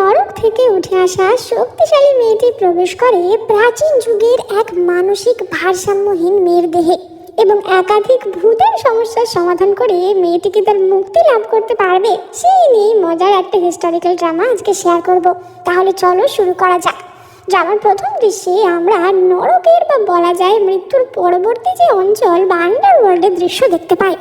নরক থেকে উঠে আসা শক্তিশালী মেয়েটি প্রবেশ করে প্রাচীন যুগের এক মানসিক ভারসাম্যহীন মেয়ের দেহে এবং একাধিক ভূতের সমস্যার সমাধান করে মেয়েটিকে তার মুক্তি লাভ করতে পারবে সেই নিয়ে মজার একটা হিস্টোরিক্যাল ড্রামা আজকে শেয়ার করব। তাহলে চলো শুরু করা যাক। ড্রামার প্রথম দৃশ্যে আমরা নরকের বা বলা যায় মৃত্যুর পরবর্তী যে অঞ্চল বা আন্ডারওয়ার্ল্ডের দৃশ্য দেখতে পাই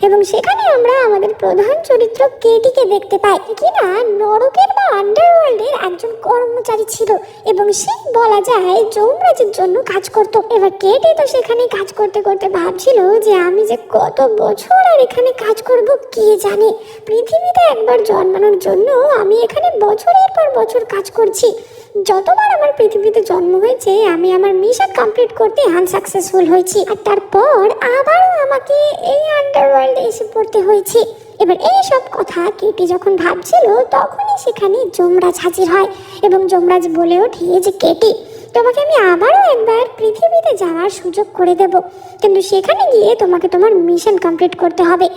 এবং সেখানে আমরা আমাদের প্রধান চরিত্র কেটিকে দেখতে পাই, কিনা নরকের বা আন্ডারওয়ার্ল্ডের একজন কর্মচারী ছিল এবং সে বলা যায় যমরাজের জন্য কাজ করত। এবার কেটি তো সেখানে কাজ করতে করতে ভাবছিল যে আমি যে কত বছর আর এখানে কাজ করব কে জানে, পৃথিবীতে একবার জন্মানোর জন্য আমি এখানে বছরের পর বছর কাজ করছি। যতবার আমার পৃথিবীতে জন্ম হয়েছে আমি আমার মিশন কমপ্লিট করতে আনসাকসেসফুল হয়েছি, আর তারপর আবারও আমাকে এই আন্ডারওয়ার্ল্ডে এসে পড়তে হয়েছে। এবার এই সব কথা কেটি যখন ভাবছিল তখনই সেখানে যমরাজ হাজির হয় এবং যমরাজ বলে ওঠে যে কেটি, তোমাকে আমি আবারও একবার পৃথিবীতে যাওয়ার সুযোগ করে দেব, কিন্তু সেখানে গিয়ে তোমাকে তোমার মিশন কমপ্লিট করতে হবে।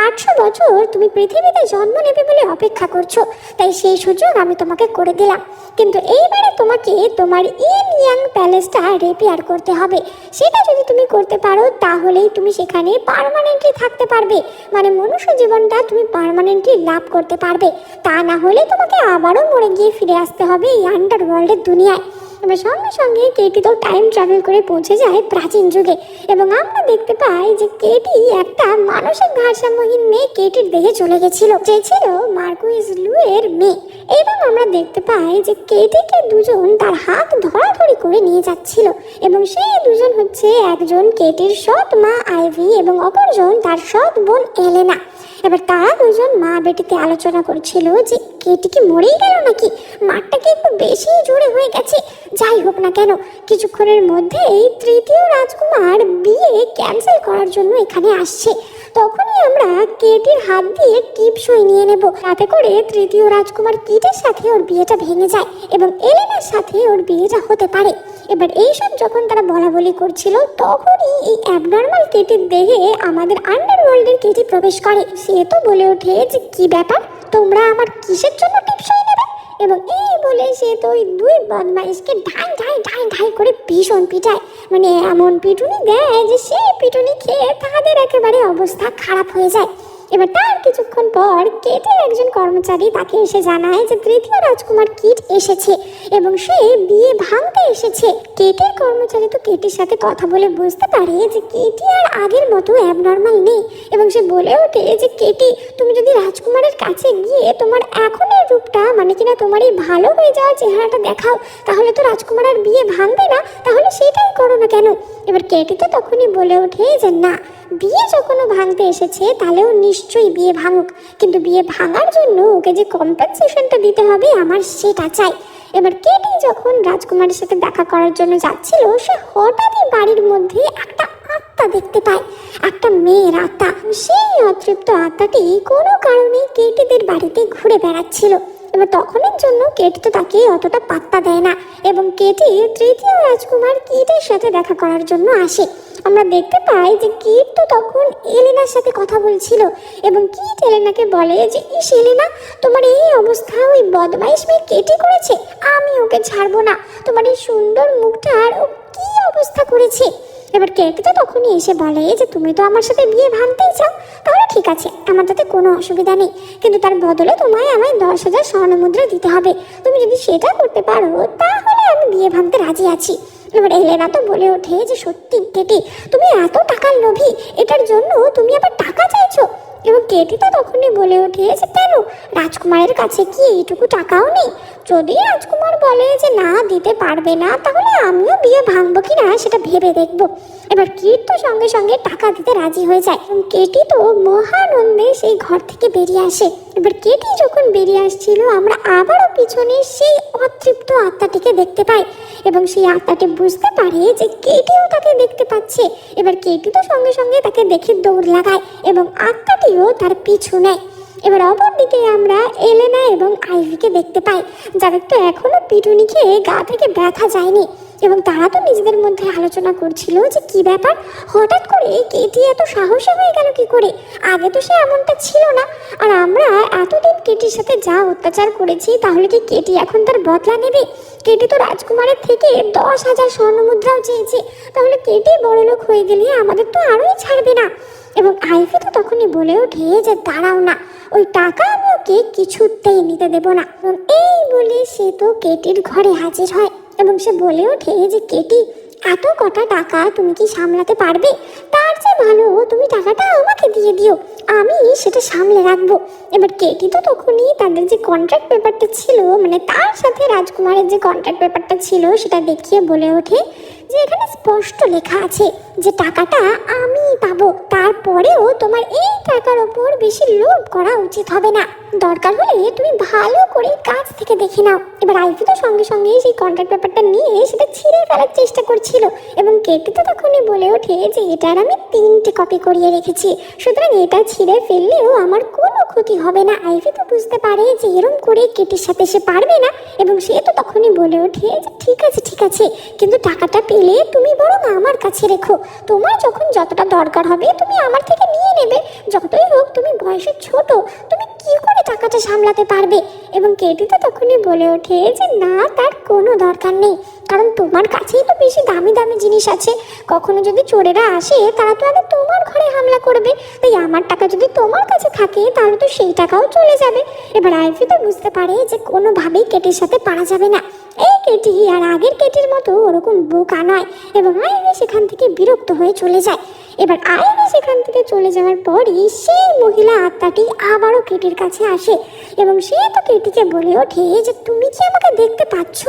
800 বছর তুমি পৃথিবীতে জন্ম নেবে বলে অপেক্ষা করছো, তাই সেই সুযোগ আমি তোমাকে করে দিলাম, কিন্তু এইবারে তোমাকে তোমার ইন ইয়াং প্যালেসটা রিপেয়ার করতে হবে। সেটা যদি তুমি করতে পারো তাহলেই তুমি সেখানে পার্মানেন্টলি থাকতে পারবে, মানে মনুষ্য জীবনটা তুমি পার্মানেন্টলি লাভ করতে পারবে। তা না হলে তোমাকে আবারও মরে গিয়ে ফিরে আসতে হবে এই আন্ডারওয়ার্ল্ডের দুনিয়ায়। এবার সঙ্গে সঙ্গে কেটি তো টাইম ট্রাভেল করে পৌঁছে যায় প্রাচীন যুগে এবং আমরা দেখতে পাই যে কেটি একটা মানসিক ভারসাম্যহীন মেয়ে কেটির দেহে চলে গেছিল, যে ছিল মার্কুইস লুয়ের মেয়ে। এবং আমরা দেখতে পাই যে কেটিকে দুজন তার হাত ধরাধরি করে নিয়ে যাচ্ছিল এবং সেই দুজন হচ্ছে একজন কেটির সৎ মা আইভি এবং অপরজন তার সৎ বোন এলেনা। এবার তারা দুজন মা বেটিতে আলোচনা করছিল যে কেটি কি মরেই গেল নাকি, মাঠটা কি একটু বেশি জোরে হয়ে গেছে। যাই হোক না কেন, কিছুক্ষণের মধ্যেই তৃতীয় রাজকুমার বিয়ে ক্যান্সেল করার জন্য এখানে আসছে। তখনই আমরা কেটির হাত দিয়ে টিপসই নিয়ে নেব, তাতে করে তৃতীয় রাজকুমার কিটের সাথে ওর বিয়েটা ভেঙে যায় এবং এলেনার সাথে ওর বিয়েটা হতে পারে। এবার এইসব যখন তারা বলা বলি করছিল তখনই এই অ্যাবনর্মাল কেটির দেহে আমাদের আন্ডারওয়ার্ল্ডের কেটি প্রবেশ করে। সে তো বলে ওঠে যে কি ব্যাপার, তোমরা আমার কিসের জন্য টিপসই নেবে, এবং এই বলে সে তো ওই দুই বদমাইশকে ঢাই ঢাই ঢাই ঢাই করে ভীষণ পিটায়, মানে এমন পিটুনি দেয় যে সেই পিটুনি খেয়ে তাদের একেবারে অবস্থা খারাপ হয়ে যায়। এবার তার কিছুক্ষণ পর কেটের একজন কর্মচারী তাকে এসে জানায় যে তৃতীয় রাজকুমার কিট এসেছে এবং সে বিয়ে ভাঙতে এসেছে। কেটের কর্মচারী তো কেটির সাথে কথা বলে বুঝতে পারে যে কেটি আর আগের মতো অ্যাবনর্মাল নেই এবং সে বলে ওঠে যে কেটি, তুমি যদি রাজকুমারের কাছে গিয়ে তোমার এখনের রূপটা, মানে কিনা তোমার এই ভালো হয়ে যাওয়া চেহারাটা দেখাও, তাহলে তো রাজকুমার আর বিয়ে ভাঙবে না, তাহলে সেটাই করো না কেন। এবার কেটি তো তখনই বলে ওঠে যে না, বিয়ে যখন ও ভাঙতে এসেছে তাহলে ও নিশ্চয়ই বিয়ে ভাঙুক, কিন্তু বিয়ে ভাঙার জন্য ওকে যে কম্পেনসেশনটা দিতে হবে আমার সেটা চাই। এবার কেটি যখন রাজকুমারের সাথে দেখা করার জন্য যাচ্ছিল সে হঠাৎই বাড়ির মধ্যে একটা আত্মা দেখতে পায়, একটা মেয়ের আত্মা। সেই অতৃপ্ত আত্মাটি কোনো কারণে কেটিদের বাড়িতে ঘুরে বেড়াচ্ছিল। এবার তখনের জন্য কেটি তো তাকে অতটা পাত্তা দেয় না এবং কেটি তৃতীয় রাজকুমার কিটের সাথে দেখা করার জন্য আসে। আমরা দেখতে পাই যে কিট তো তখন এলেনার সাথে কথা বলছিল এবং কিট এলেনাকে বলে যে ইস এলেনা, তোমার এই অবস্থা ওই বদমাইশ মেয়ে কেটি করেছে, আমি ওকে ছাড়বো না, তোমার এই সুন্দর মুখটার ও কি অবস্থা করেছে। এবার কেটি তো তখনই এসে বলে যে তুমি তো আমার সাথে বিয়ে ভাঙতেই চাও, তাহলে ঠিক আছে, আমার তাতে কোনো অসুবিধা নেই, কিন্তু তার বদলে তোমায় আমায় 10,000 স্বর্ণমুদ্রা দিতে হবে। তুমি যদি সেটা করতে পারো তাহলে আমি বিয়ে ভাঙতে রাজি আছি। এবার এলেনা তো বলে ওঠে যে সত্যি কেটি, তুমি এত টাকার লোভী, এটার জন্য তুমি আবার টাকা চাইছো। এবং কেটি তো তখনই বলে ওঠে যে কেন, রাজকুমারের কাছে কি এইটুকু টাকাও নেই? যদি রাজকুমার বলে যে না দিতে পারবে না তাহলে আমিও বিয়ে ভাঙবো কিনা সেটা ভেবে দেখবো। এবার কিট তো সঙ্গে সঙ্গে টাকা দিতে রাজি হয়ে যায় এবং কেটি তো মহানন্দে সেই ঘর থেকে বেরিয়ে আসে। এবার কেটি যখন বেরিয়ে আসছিল আমরা আবারও পিছনে সেই অতৃপ্ত আত্মাটিকে দেখতে পাই এবং সেই আত্মাটি বুঝতে পারে যে কেটিও তাকে দেখতে পাচ্ছে। এবার কেটি তো সঙ্গে সঙ্গে তাকে দেখে দৌড় লাগায় এবং আত্মাটিও তার পিছু নেয়। এবার অপরদিকে আমরা এলেনা এবং আইভিকে দেখতে পাই, যাদের তো এখনো পিটুনি খেয়ে গা থেকে ব্যথা যায়নি। এবং তারা তো নিজেদের মধ্যে আলোচনা করছিল যে কি ব্যাপার, হঠাৎ করে কেটি এত সাহসী হয়ে গেল কি করে, আগে তো সে এমনটা ছিল না। আর আমরা এতদিন কেটির সাথে যা অত্যাচার করেছি, তাহলে কি কেটি এখন তার বদলা নেবে? কেটি তো রাজকুমারের থেকে 10,000 স্বর্ণমুদ্রাও চেয়েছে, তাহলে কেটি বড়লোক হয়ে গেলে আমাদের তো আরোই ছাড়বে না। এবং আইভি তো তখনই বলে ওঠে যে দাঁড়াও না, ওই টাকা আমি ওকে কিছুতেই নিতে দেব না। এবং এই বলে সে তো কেটির ঘরে হাজির হয় এবং সে বলে ওঠে যে কেটি, এত কটা টাকা তুমি কি সামলাতে পারবে? তার চেয়ে ভালো তুমি টাকাটা আমাকে দিয়ে দিও, আমি সেটা সামলে রাখবো। এবার কেটি তো তখনই তাদের যে কন্ট্রাক্ট পেপারটা ছিল, মানে তার সাথে রাজকুমারের যে কন্ট্রাক্ট পেপারটা ছিল, সেটা দেখিয়ে বলে ওঠে যে এখানে স্পষ্ট লেখা আছে যে টাকাটা আমি পাবো, তারপরেও তোমার এই টাকার ওপর বেশি লোভ করা উচিত হবে না, দরকার হলে তুমি ভালো করে কাছ থেকে দেখে নাও। এবার আইভি তো সঙ্গে সঙ্গে সেই কন্ট্রাক্ট পেপারটা নিয়ে সেটা ছিঁড়ে ফেলার চেষ্টা করছিল এবং কেটি তো তখনই বলে ওঠে যে এটার আমি 3টে কপি করিয়ে রেখেছি, সুতরাং এটা ছিঁড়ে ফেললেও আমার কোনো ক্ষতি হবে না। আইভি তো বুঝতে পারে যে এরম করে কেটির সাথে সে পারবে না এবং সে তো তখনই বলে ওঠে যে ঠিক আছে, কিন্তু টাকাটা পেলে তুমি বরং আমার কাছে রেখো, তোমার যখন যতটা দরকার হবে তুমি আমার থেকে নিয়ে নেবে, যতই হোক তুমি বয়সে ছোট, তুমি কি করে টাকাটা সামলাতে পারবে? এবং কেটি তো তখনই বলে ওঠে যে না, তার কোনো দরকার নেই, কারণ তোমার কাছেই তো বেশি দামি দামি জিনিস আছে, কখনো যদি চোরেরা আসে তারা তো আগে তোমার ঘরে হামলা করবে, তাই আমার টাকা যদি তোমার কাছে থাকে তাহলে তো সেই টাকাও চলে যাবে। এবার আইভি তো বুঝতে পারে যে কোনোভাবেই কেটির সাথে পারা যাবে না, এই কেটি আর আগের কেটির মতো ওরকম বোকা নয়, এবং আইভি সেখান থেকে বিরক্ত হয়ে চলে যায়। এবার আইভি সেখান থেকে চলে যাওয়ার পরই সেই মহিলা আত্মাটি আবারও কেটির কাছে আসে এবং সে তো কেটিকে বলে ওঠে যে তুমি কি আমাকে দেখতে পাচ্ছ?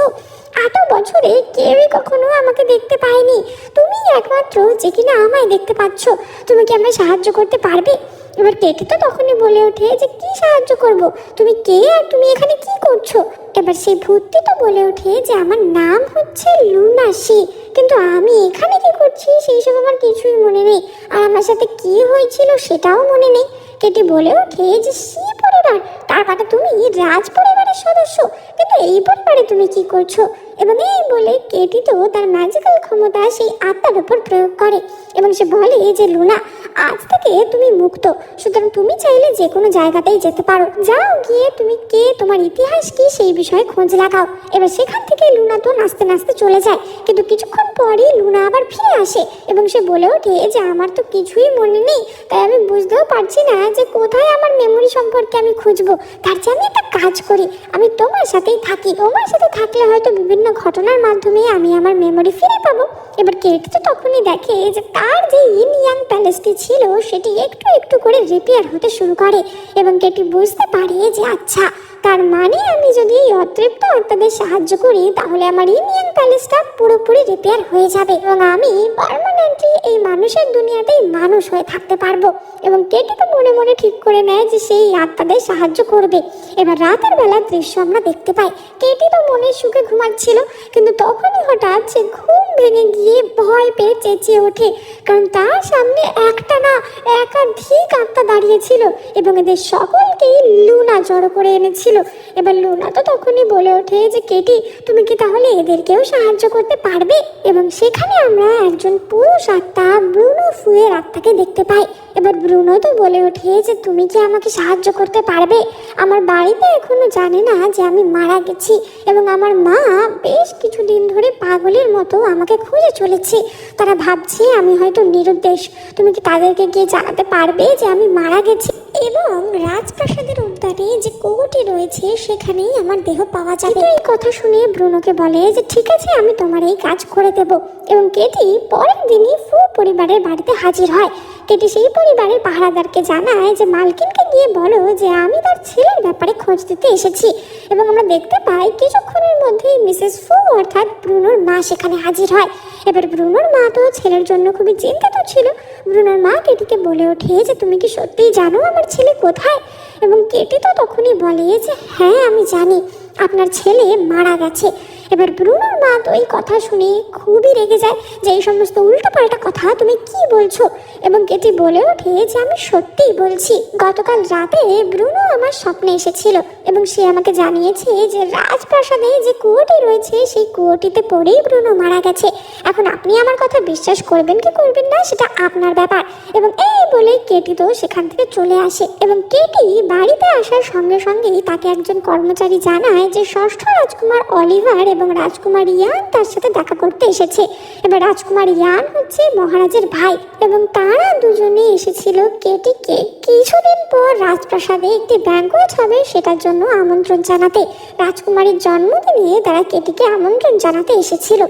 এত বছরে কেউই কখনো আমাকে দেখতে পায়নি, তুমি একমাত্র যে কিনা আমায় দেখতে পাচ্ছ, তুমি কি আমায় সাহায্য করতে পারবে? এবার কেটি তো তখনই বলে ওঠে যে কি সাহায্য করব, তুমি কে আর তুমি এখানে কি করছো? এবার সেই ভূতটি তো বলে ওঠে যে আমার নাম হচ্ছে লুনাসি, কিন্তু আমি এখানে কি করছি সেই সব আমার কিছুই মনে নেই, আর আমার সাথে কি হয়েছিল সেটাও মনে নেই। কেটি বলে ওঠে যে সি পরিবার, তার মানে তুমি রাজ পরিবারের সদস্য, কিন্তু এই পরিবারে তুমি কি করছো? এবং এই বলে কেটি তো তার ম্যাজিক্যাল ক্ষমতা সেই আত্মার উপর প্রয়োগ করে এবং সে বলে যে লুনা, আজ থেকে তুমি মুক্ত, সুতরাং তুমি চাইলে যে কোনো জায়গাতেই যেতে পারো, যাও গিয়ে তুমি কে, তোমার ইতিহাস কি সেই বিষয়ে খোঁজ লাগাও। এবার সেখান থেকে লুনা তো নাচতে নাচতে চলে যায়, কিন্তু কিছুক্ষণ পরই লুনা আবার ফিরে আসে এবং সে বলে ওঠে যে আমার তো কিছুই মনে নেই, তাই আমি বুঝতেও পারছি না যে কোথায় আমার মেমোরি সম্পর্কে আমি খুঁজবো, তার চেয়ে আমি একটা কাজ করি, আমি তোমার সাথেই থাকি, তোমার সাথে থাকলে হয়তো বিভিন্ন ঘটনার মাধ্যমে আমি আমার মেমোরি ফিরে পাবো। এবার কেটি তো তখনই দেখে যে তার যে ইন ইয়াং প্যালেসটি ছিল সেটি একটু একটু করে রিপেয়ার হতে শুরু করে এবং কেটি বুঝতে পারে যে আচ্ছা, তার মানে আমি যদি এই অতৃপ্ত আত্মাদের সাহায্য করি তাহলে আমার ইন ইয়াং প্যালেসটা পুরোপুরি রিপেয়ার হয়ে যাবে এবং আমি পার্মানেন্টলি এই মানুষের দুনিয়াতেই মানুষ হয়ে থাকতে পারবো। এবং কেটি তো মনে মনে ঠিক করে নেয় যে সেই আত্মাদের সাহায্য করবে। এবার রাতের বেলার দৃশ্য আমরা দেখতে পাই, কেটি তো মনের সুখে ঘুমাচ্ছিল, কিন্তু তখনই হঠাৎ সে ঘুম ভেঙে গিয়ে ভয় পেয়ে চেঁচিয়ে ওঠে, কারণ তার সামনে একটা না একাধিক আত্মা দাঁড়িয়েছিল এবং এদের সকলকেই লুনা জড়ো করে এনেছিল। এবার লুনা তো তখনই বলে ওঠে যে কেটি, তুমি কি তাহলে এদেরকেও সাহায্য করতে পারবে? এবং সেখানে আমরা একজন পুরুষ আত্মা ব্রুনো ফুয়ের আত্মাকে দেখতে পাই। এবার ব্রুনো তো বলে ওঠে যে তুমি কি আমাকে সাহায্য করতে পারবে? আমার বাড়িতে এখনো জানে না যে আমি মারা গেছি এবং আমার মা বেশ কিছুদিন ধরে পাগলের মতো আমাকে খুঁজে চলেছে, তারা ভাবছে আমি হয়তো নিরুদ্দেশ, তুমি কি তাদেরকে গিয়ে জানাতে পারবে যে আমি মারা গেছি এবং রাজপ্রাসাদের উদ্যানে যে কুয়োটি রয়েছে সেখানেই আমার দেহ পাওয়া যাবে? এই কথা শুনে ব্রুনোকে বলে যে ঠিক আছে, আমি তোমার এই কাজ করে দেব। এবং কেটি পরের দিনই ফু পরিবারের বাড়িতে হাজির হয়। কেটি সেই পরিবারের পাহারাদারকে জানায় যে মালকিনকে গিয়ে বলো যে আমি তার ছেলের ব্যাপারে খোঁজ দিতে এসেছি। এবং আমরা দেখতে পাই কিছুক্ষণের মধ্যেই মিসেস ফু অর্থাৎ ব্রুনোর মা সেখানে হাজির হয়। এবার ব্রুনোর মা তো ছেলের জন্য খুবই চিন্তিত ছিল। ব্রুনোর মা কেটিকে বলে ওঠে যে তুমি কি সত্যিই জানো আমার ছেলে কোথায়? এবং কেটি তো তখনই বলে যে হ্যাঁ, আমি জানি আপনার ছেলে মারা গেছে। এবার ব্রুনোর মা তো এই কথা শুনে খুবই রেগে যায় যে এই সমস্ত উল্টোপাল্টা কথা তুমি কি বলছো। এবং কেটি বলে ওঠে যে আমি সত্যিই বলছি, গতকাল রাতে ব্রুনো আমার স্বপ্নে এসেছিল এবং সে আমাকে জানিয়েছে যে রাজপ্রাসাদে যে কুয়োটি রয়েছে সেই কুয়োটিতে পড়েই ব্রুনো মারা গেছে। এখন আপনি আমার কথা বিশ্বাস করবেন কি করবেন না সেটা আপনার ব্যাপার। এবং এই বলে কেটি তো সেখান থেকে চলে আসে এবং কেটি বাড়িতে আসার সঙ্গে সঙ্গেই তাকে একজন কর্মচারী জানায় যে ষষ্ঠ রাজকুমার অলিভার এবং রাজকুমার ইয়ান তার সাথে দেখা করতে এসেছে। এবার রাজকুমার ইয়ান হচ্ছে মহারাজের ভাই এবং তারা দুজনে এসেছিল কেটিকে কিছুদিন পর রাজপ্রাসাদে একটি ব্যাঙ্কোয়েট হবে সেটার জন্য আমন্ত্রণ জানাতে। রাজকুমারীর জন্মদিনে তারা কেটিকে আমন্ত্রণ জানাতে এসেছিল।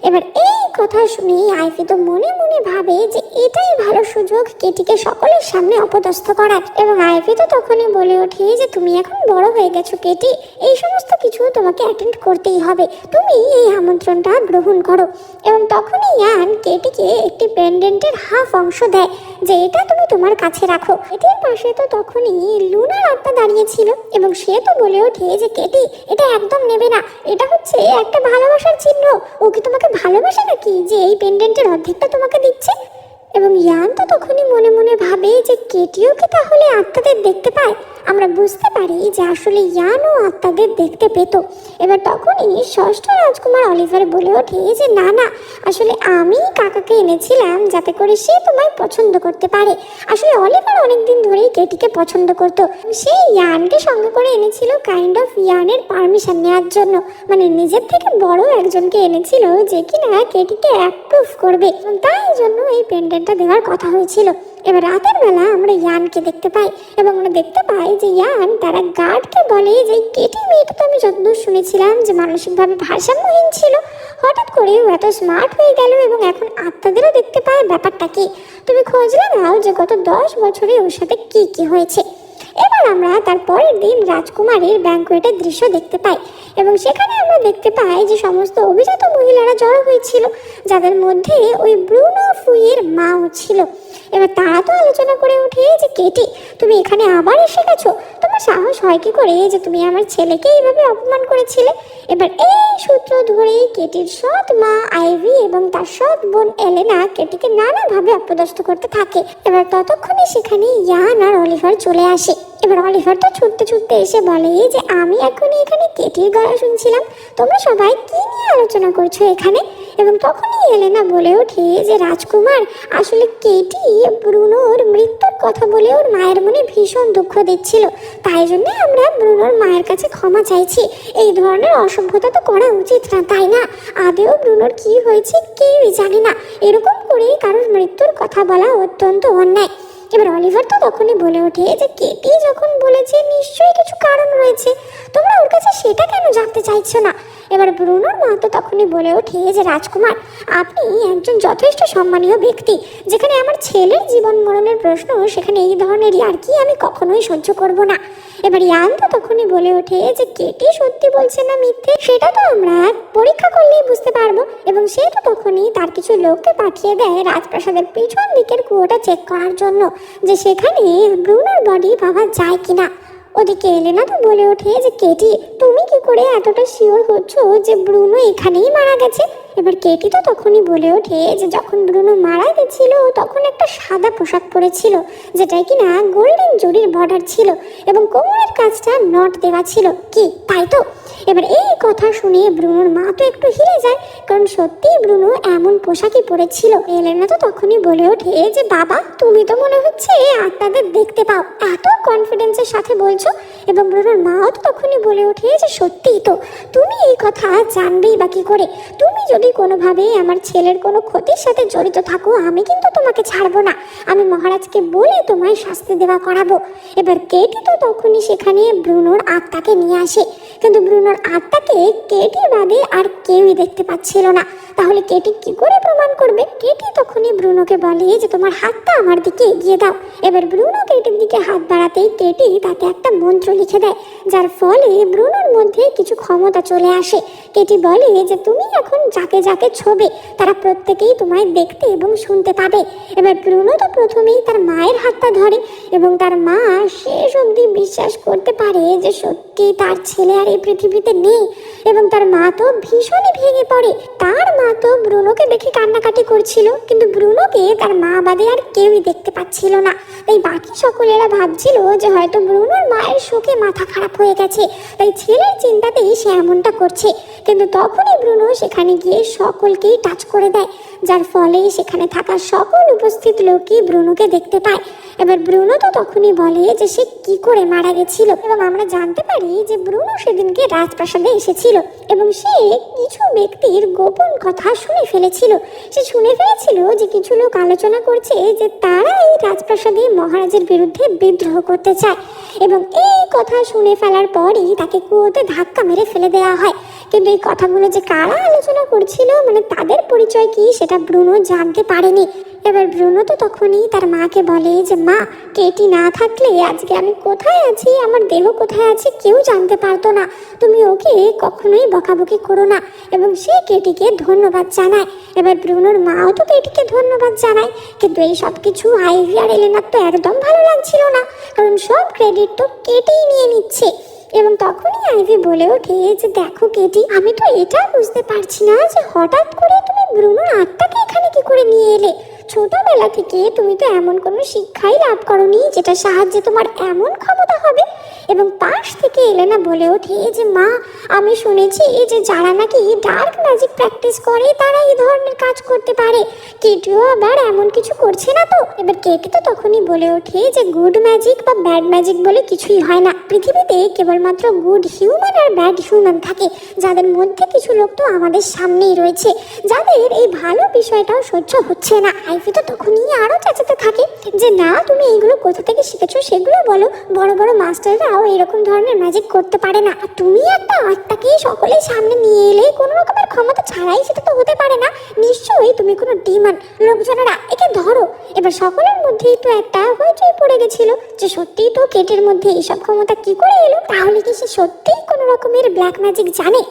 এবার এই কথা শুনে আইভি তো মনে মনে ভাবে যে এটাই ভালো সুযোগ কেটিকে সকলের সামনে অপদস্থ করার। এবং আইভি তো তখনই বলে ওঠে যে তুমি এখন বড় হয়ে গেছো কেটি, এই সমস্ত কিছু তোমাকে অ্যাটেন্ড করতেই হবে, তুমি এই আমন্ত্রণটা গ্রহণ করো। এবং তখনই ইয়ান কেটিকে একটি পেন্ডেন্টের হাফ অংশ দেয় যে এটা তুমি তোমার কাছে রাখো। এটির পাশে তো তখনই লুনার আত্মা দাঁড়িয়েছিল এবং সে তো বলে ওঠে যে কেটি এটা একদম নেবে না, এটা হচ্ছে একটা ভালোবাসার চিহ্ন, ও কি তোমাকে ভালোবাসে নাকি যে এই পেন্ডেন্টের অর্ধেকটা তোমাকে দিচ্ছে। এবং ইয়ান তো তখনই মনে মনে ভাবে যে কেটিও কি তাহলে আত্মাদের দেখতে পায়। আমরা বুঝতে পারি যে আসলে ইয়ানও আত্মাদের দেখতে পেত। এবার তখনই ষষ্ঠ রাজকুমার অলিভার বলে ওঠে যে না না, আসলে আমি কাকাকে এনেছিলাম যাতে করে সে তোমায় পছন্দ করতে পারে। আসলে অলিভার অনেকদিন ধরেই কেটিকে পছন্দ করতো, সে ইয়ানকে সঙ্গে করে এনেছিল কাইন্ড অফ ইয়ানের পারমিশন নেওয়ার জন্য, মানে নিজের থেকে বড় একজনকে এনেছিল যে কিনা কেটিকে অ্যাপ্রুভ করবে, তাই জন্য এই পেন্ডেন্টটা দেওয়ার কথা হয়েছিল। এবার রাতের বেলা আমরা ইয়ানকে দেখতে পাই এবং আমরা দেখতে পাই যে ইয়ান তারা গার্ডকে বলে যে কেটি মেয়েটা তো আমি যতদূর শুনেছিলাম যে মানসিকভাবে ভারসাম্যহীন ছিল, হঠাৎ করে ও এত স্মার্ট হয়ে গেল এবং এখন আত্মাদেরও দেখতে পায়, ব্যাপারটা কি? তুমি খোঁজ লাগাও যে গত 10 বছরে ওর সাথে কি কি হয়েছে। এবার আমরা তার পরের দিন রাজকুমারীর ব্যাঙ্কোয়েটের দৃশ্য দেখতে পাই এবং সেখানে আমরা দেখতে পাই যে সমস্ত অভিজাত মহিলারা জড়ো হয়েছিল, যাদের মধ্যে ওই ব্রুনো ফুইয়ের মাও ছিল। এবার তারা তো আলোচনা করে ওঠে যে কেটি তুমি এখানে আবার এসে গেছো, তোমার সাহস হয় কি করে যে তুমি আমার ছেলেকে এইভাবে অপমান করেছিলে। এবার এই সূত্র ধরেই কেটির সৎ মা আইভি এবং তার সৎ বোন এলেনা কেটিকে নানাভাবে অপদস্থ করতে থাকে। এবার ততক্ষণে সেখানে ইয়ান আর অলিভার চলে আসে। এবার অলিভার তো ছুটতে ছুটতে এসে বলে যে আমি এখনই এখানে কেটির গলা শুনছিলাম, তোমরা সবাই কি নিয়ে আলোচনা করছো এখানে। এবং তখনই এলেনা বলে ওঠে যে রাজকুমার আসলে কেটি ব্রুনোর মৃত্যুর কথা বলে ওর মায়ের মনে ভীষণ দুঃখ দিচ্ছিল, তাই জন্য আমরা ব্রুনোর মায়ের কাছে ক্ষমা চাইছি। এই ধরনের অসভ্যতা তো করা উচিত না, তাই না? আদেও ব্রুনোর কি হয়েছে কেউই জানে না, এরকম করে কারোর মৃত্যুর কথা বলা অত্যন্ত অন্যায়। এবার অলিভার তো তখনই বলে ওঠে যে কেটি যখন বলেছে নিশ্চয়ই কিছু কারণ রয়েছে, তোমরা ওর কাছে সেটা কেন জানতে চাইছো না। এবার ব্রুনোর মা তো তখনই বলে ওঠে যে রাজকুমার আপনি একজন যথেষ্ট সম্মানীয় ব্যক্তি, যেখানে আমার ছেলের জীবন মরণের প্রশ্ন, সেখানে এই ধরনের ইয়ার্কি আমি কখনোই সহ্য করব না। এবার ইয়ান তো তখনই বলে ওঠে যে কেটি সত্যি বলছে না মিথ্যে সেটা তো আমরা পরীক্ষা করলেই বুঝতে পারবো। এবং সে তো তখনই তার কিছু লোককে পাঠিয়ে দেয় রাজপ্রাসাদের পিছন দিকের কুয়োটা চেক করার জন্য যে সেখানে ব্রুনোর বডি পাওয়া যায় কিনা। ওদিকে এলেনা তো বলে ওঠে যে কেটি তুমি কি করে এতটা শিওর হচ্ছ যে ব্রুনো এখানেই মারা গেছে। এবার কেটি তো তখনই বলে ওঠে যে যখন ব্রুনো মারা গেছিল তখন একটা সাদা পোশাক পরেছিল যেটাই কিনা গোল্ডেন জরির বর্ডার ছিল এবং কোমরের কাজটা নট দেওয়া ছিল, কি তাই তো? এবার এই কথা শুনে ব্রুনোর মা তো একটু হিলে যায়, কারণ সত্যিই ব্রুনো এমন পোশাকই পরেছিল। এলেনা তো তখনই বলে ওঠে যে বাবা তুমি তো মনে হচ্ছে আত্মাদের দেখতে পাও, এত কনফিডেন্সের সাথে বলছো। এবং ব্রুনোর মাও তো তখনই বলে ওঠে যে সত্যিই তো, তুমি এই কথা জানবেই বা কি করে? তুমি যদি কোনোভাবে আমার ছেলের কোনো ক্ষতির সাথে জড়িত থাকো আমি কিন্তু তোমাকে ছাড়বো না, আমি মহারাজকে বলে তোমায় শাস্তি দেওয়া করাবো। এবার কেটি তো তখনই সেখানে ব্রুনোর আত্মাকে নিয়ে আসে, কিন্তু ব্রুনোর আত্মাকে কেটি বাদে আর কেউই দেখতে পাচ্ছিল না। তাহলে কেটি কি করে প্রমাণ করবে? কেটি তখনই ব্রুনোকে বলে যে তোমার হাতটা আমার দিকে এগিয়ে দাও। এবার ব্রুনো কেটির দিকে হাত বাড়াতেই কেটি তাকে একটা মন্ত্র লিখে দেয়, যার ফলে ব্রুনোর মধ্যে কিছু ক্ষমতা চলে আসে। কেটি বলে যে তুমি এখন যাকে যাকে ছোবে তারা প্রত্যেকেই তোমায় দেখতে এবং শুনতে পাবে। এবার ব্রুনো তো প্রথমেই তার মায়ের হাতটা ধরে এবং তার মা শেষ অবধি বিশ্বাস করতে পারে যে সত্যি তার ছেলে আর এই পৃথিবীর পৃথিবীতে নেই। এবং তার মা তো ভীষণই ভেঙে পড়ে। তার মা তো ব্রুনোকে দেখে কান্নাকাটি করছিল, কিন্তু ব্রুনোকে তার মা বাদে আর কেউই দেখতে পাচ্ছিল না। তাই বাকি সকলেরা ভাবছিল যে হয়তো ব্রুনোর মায়ের শোকে মাথা খারাপ হয়ে গেছে, তাই ছেলের চিন্তাতেই সে এমনটা করছে। কিন্তু তখনই ব্রুনো সেখানে গিয়ে সকলকেই টাচ করে দেয়, যার ফলে সেখানে থাকা সকল উপস্থিত লোকই ব্রুনোকে দেখতে পায়। এবার ব্রুনো তো তখনই বলে যে সে কি করে মারা গেছিল, এবং আমরা জানতে পারি যে ব্রুনো সেদিনকে রাজপ্রাসাদে এসেছিল এবং সে কিছু ব্যক্তির গোপন কথা শুনে ফেলেছিল। সে শুনে ফেলেছিল যে কিছু লোক আলোচনা করছে যে তারা এই রাজপ্রাসাদে মহারাজের বিরুদ্ধে বিদ্রোহ করতে চায়, এবং এই কথা শুনে ফেলার পরই তাকে কুয়োতে ধাক্কা মেরে ফেলে দেওয়া হয়। কিন্তু এই কথাগুলো যে কারা আলোচনা করছিল, মানে তাদের পরিচয় কি, সেটা ব্রুনো জানতে পারেনি। এবার ব্রুনো তো তখনই তার মাকে বলে যে মা, কেটি না থাকলে আজকে আমি কোথায় আছি, আমার দেহ কোথায় আছে কেউ জানতে পারতো না। তুমি ওকে কখনোই বকাবকি করো না। এবং সে কেটিকে ধন্যবাদ জানায়। এবার ব্রুনোর মাও তো কেটিকে ধন্যবাদ জানায়। কিন্তু এই সব কিছু আইভি আর এলেনার তো একদম ভালো লাগছিল না, কারণ সব ক্রেডিট তো কেটিই নিয়ে নিচ্ছে। এবং তখনই আইভি বলে ওঠে যে দেখো কেটি, আমি তো এটা বুঝতে পারছি না যে হঠাৎ করে তুমি ব্রুনোর আত্মাকে এখানে কি করে নিয়ে এলে। ছোটবেলা থেকে তুমি তো এমন কোনো শিক্ষাই লাভ করনি যেটা সাহায্যে তোমার এমন ক্ষমতা হবে। এবং পাশ থেকে এলেনা বলে ওঠে যে মা, আমি শুনেছি যে যারা নাকি ডার্ক ম্যাজিক প্র্যাকটিস করে তারা এই ধরনের কাজ করতে পারে। কেটিও আবার এমন কিছু করছে না তো? এবার কেটি তো তখনই বলে ওঠে যে গুড ম্যাজিক বা ব্যাড ম্যাজিক বলে কিছুই হয় না। পৃথিবীতে কেবলমাত্র গুড হিউম্যান আর ব্যাড হিউম্যান থাকে, যাদের মধ্যে কিছু লোক তো আমাদের সামনেই রয়েছে, যাদের এই ভালো বিষয়টাও সহ্য হচ্ছে না। আইভি তো তখনই আরও চেঁচাতে থাকে যে না, তুমি এইগুলো কোথা থেকে শিখেছো সেগুলো বলো। বড় বড় মাস্টাররাও এরকম ধরনের ম্যাজিক করতে পারে না। আর তুমি একটা আত্মাকে সকলের সামনে নিয়ে এলে কোনো রকমের ক্ষমতা ছাড়াই, সেটা তো হতে পারে না। নিশ্চয়ই তুমি কোনো ডিমন। লোকজনেরা একে ধরো। এবার সকলের মধ্যেই তো একটা হইচই পড়ে গেছিল যে সত্যিই তো কেটির মধ্যে এইসব ক্ষমতা কি করে এলো, তাহলে কি সে সত্যিই কোনো রকমের ব্ল্যাক ম্যাজিক জানে।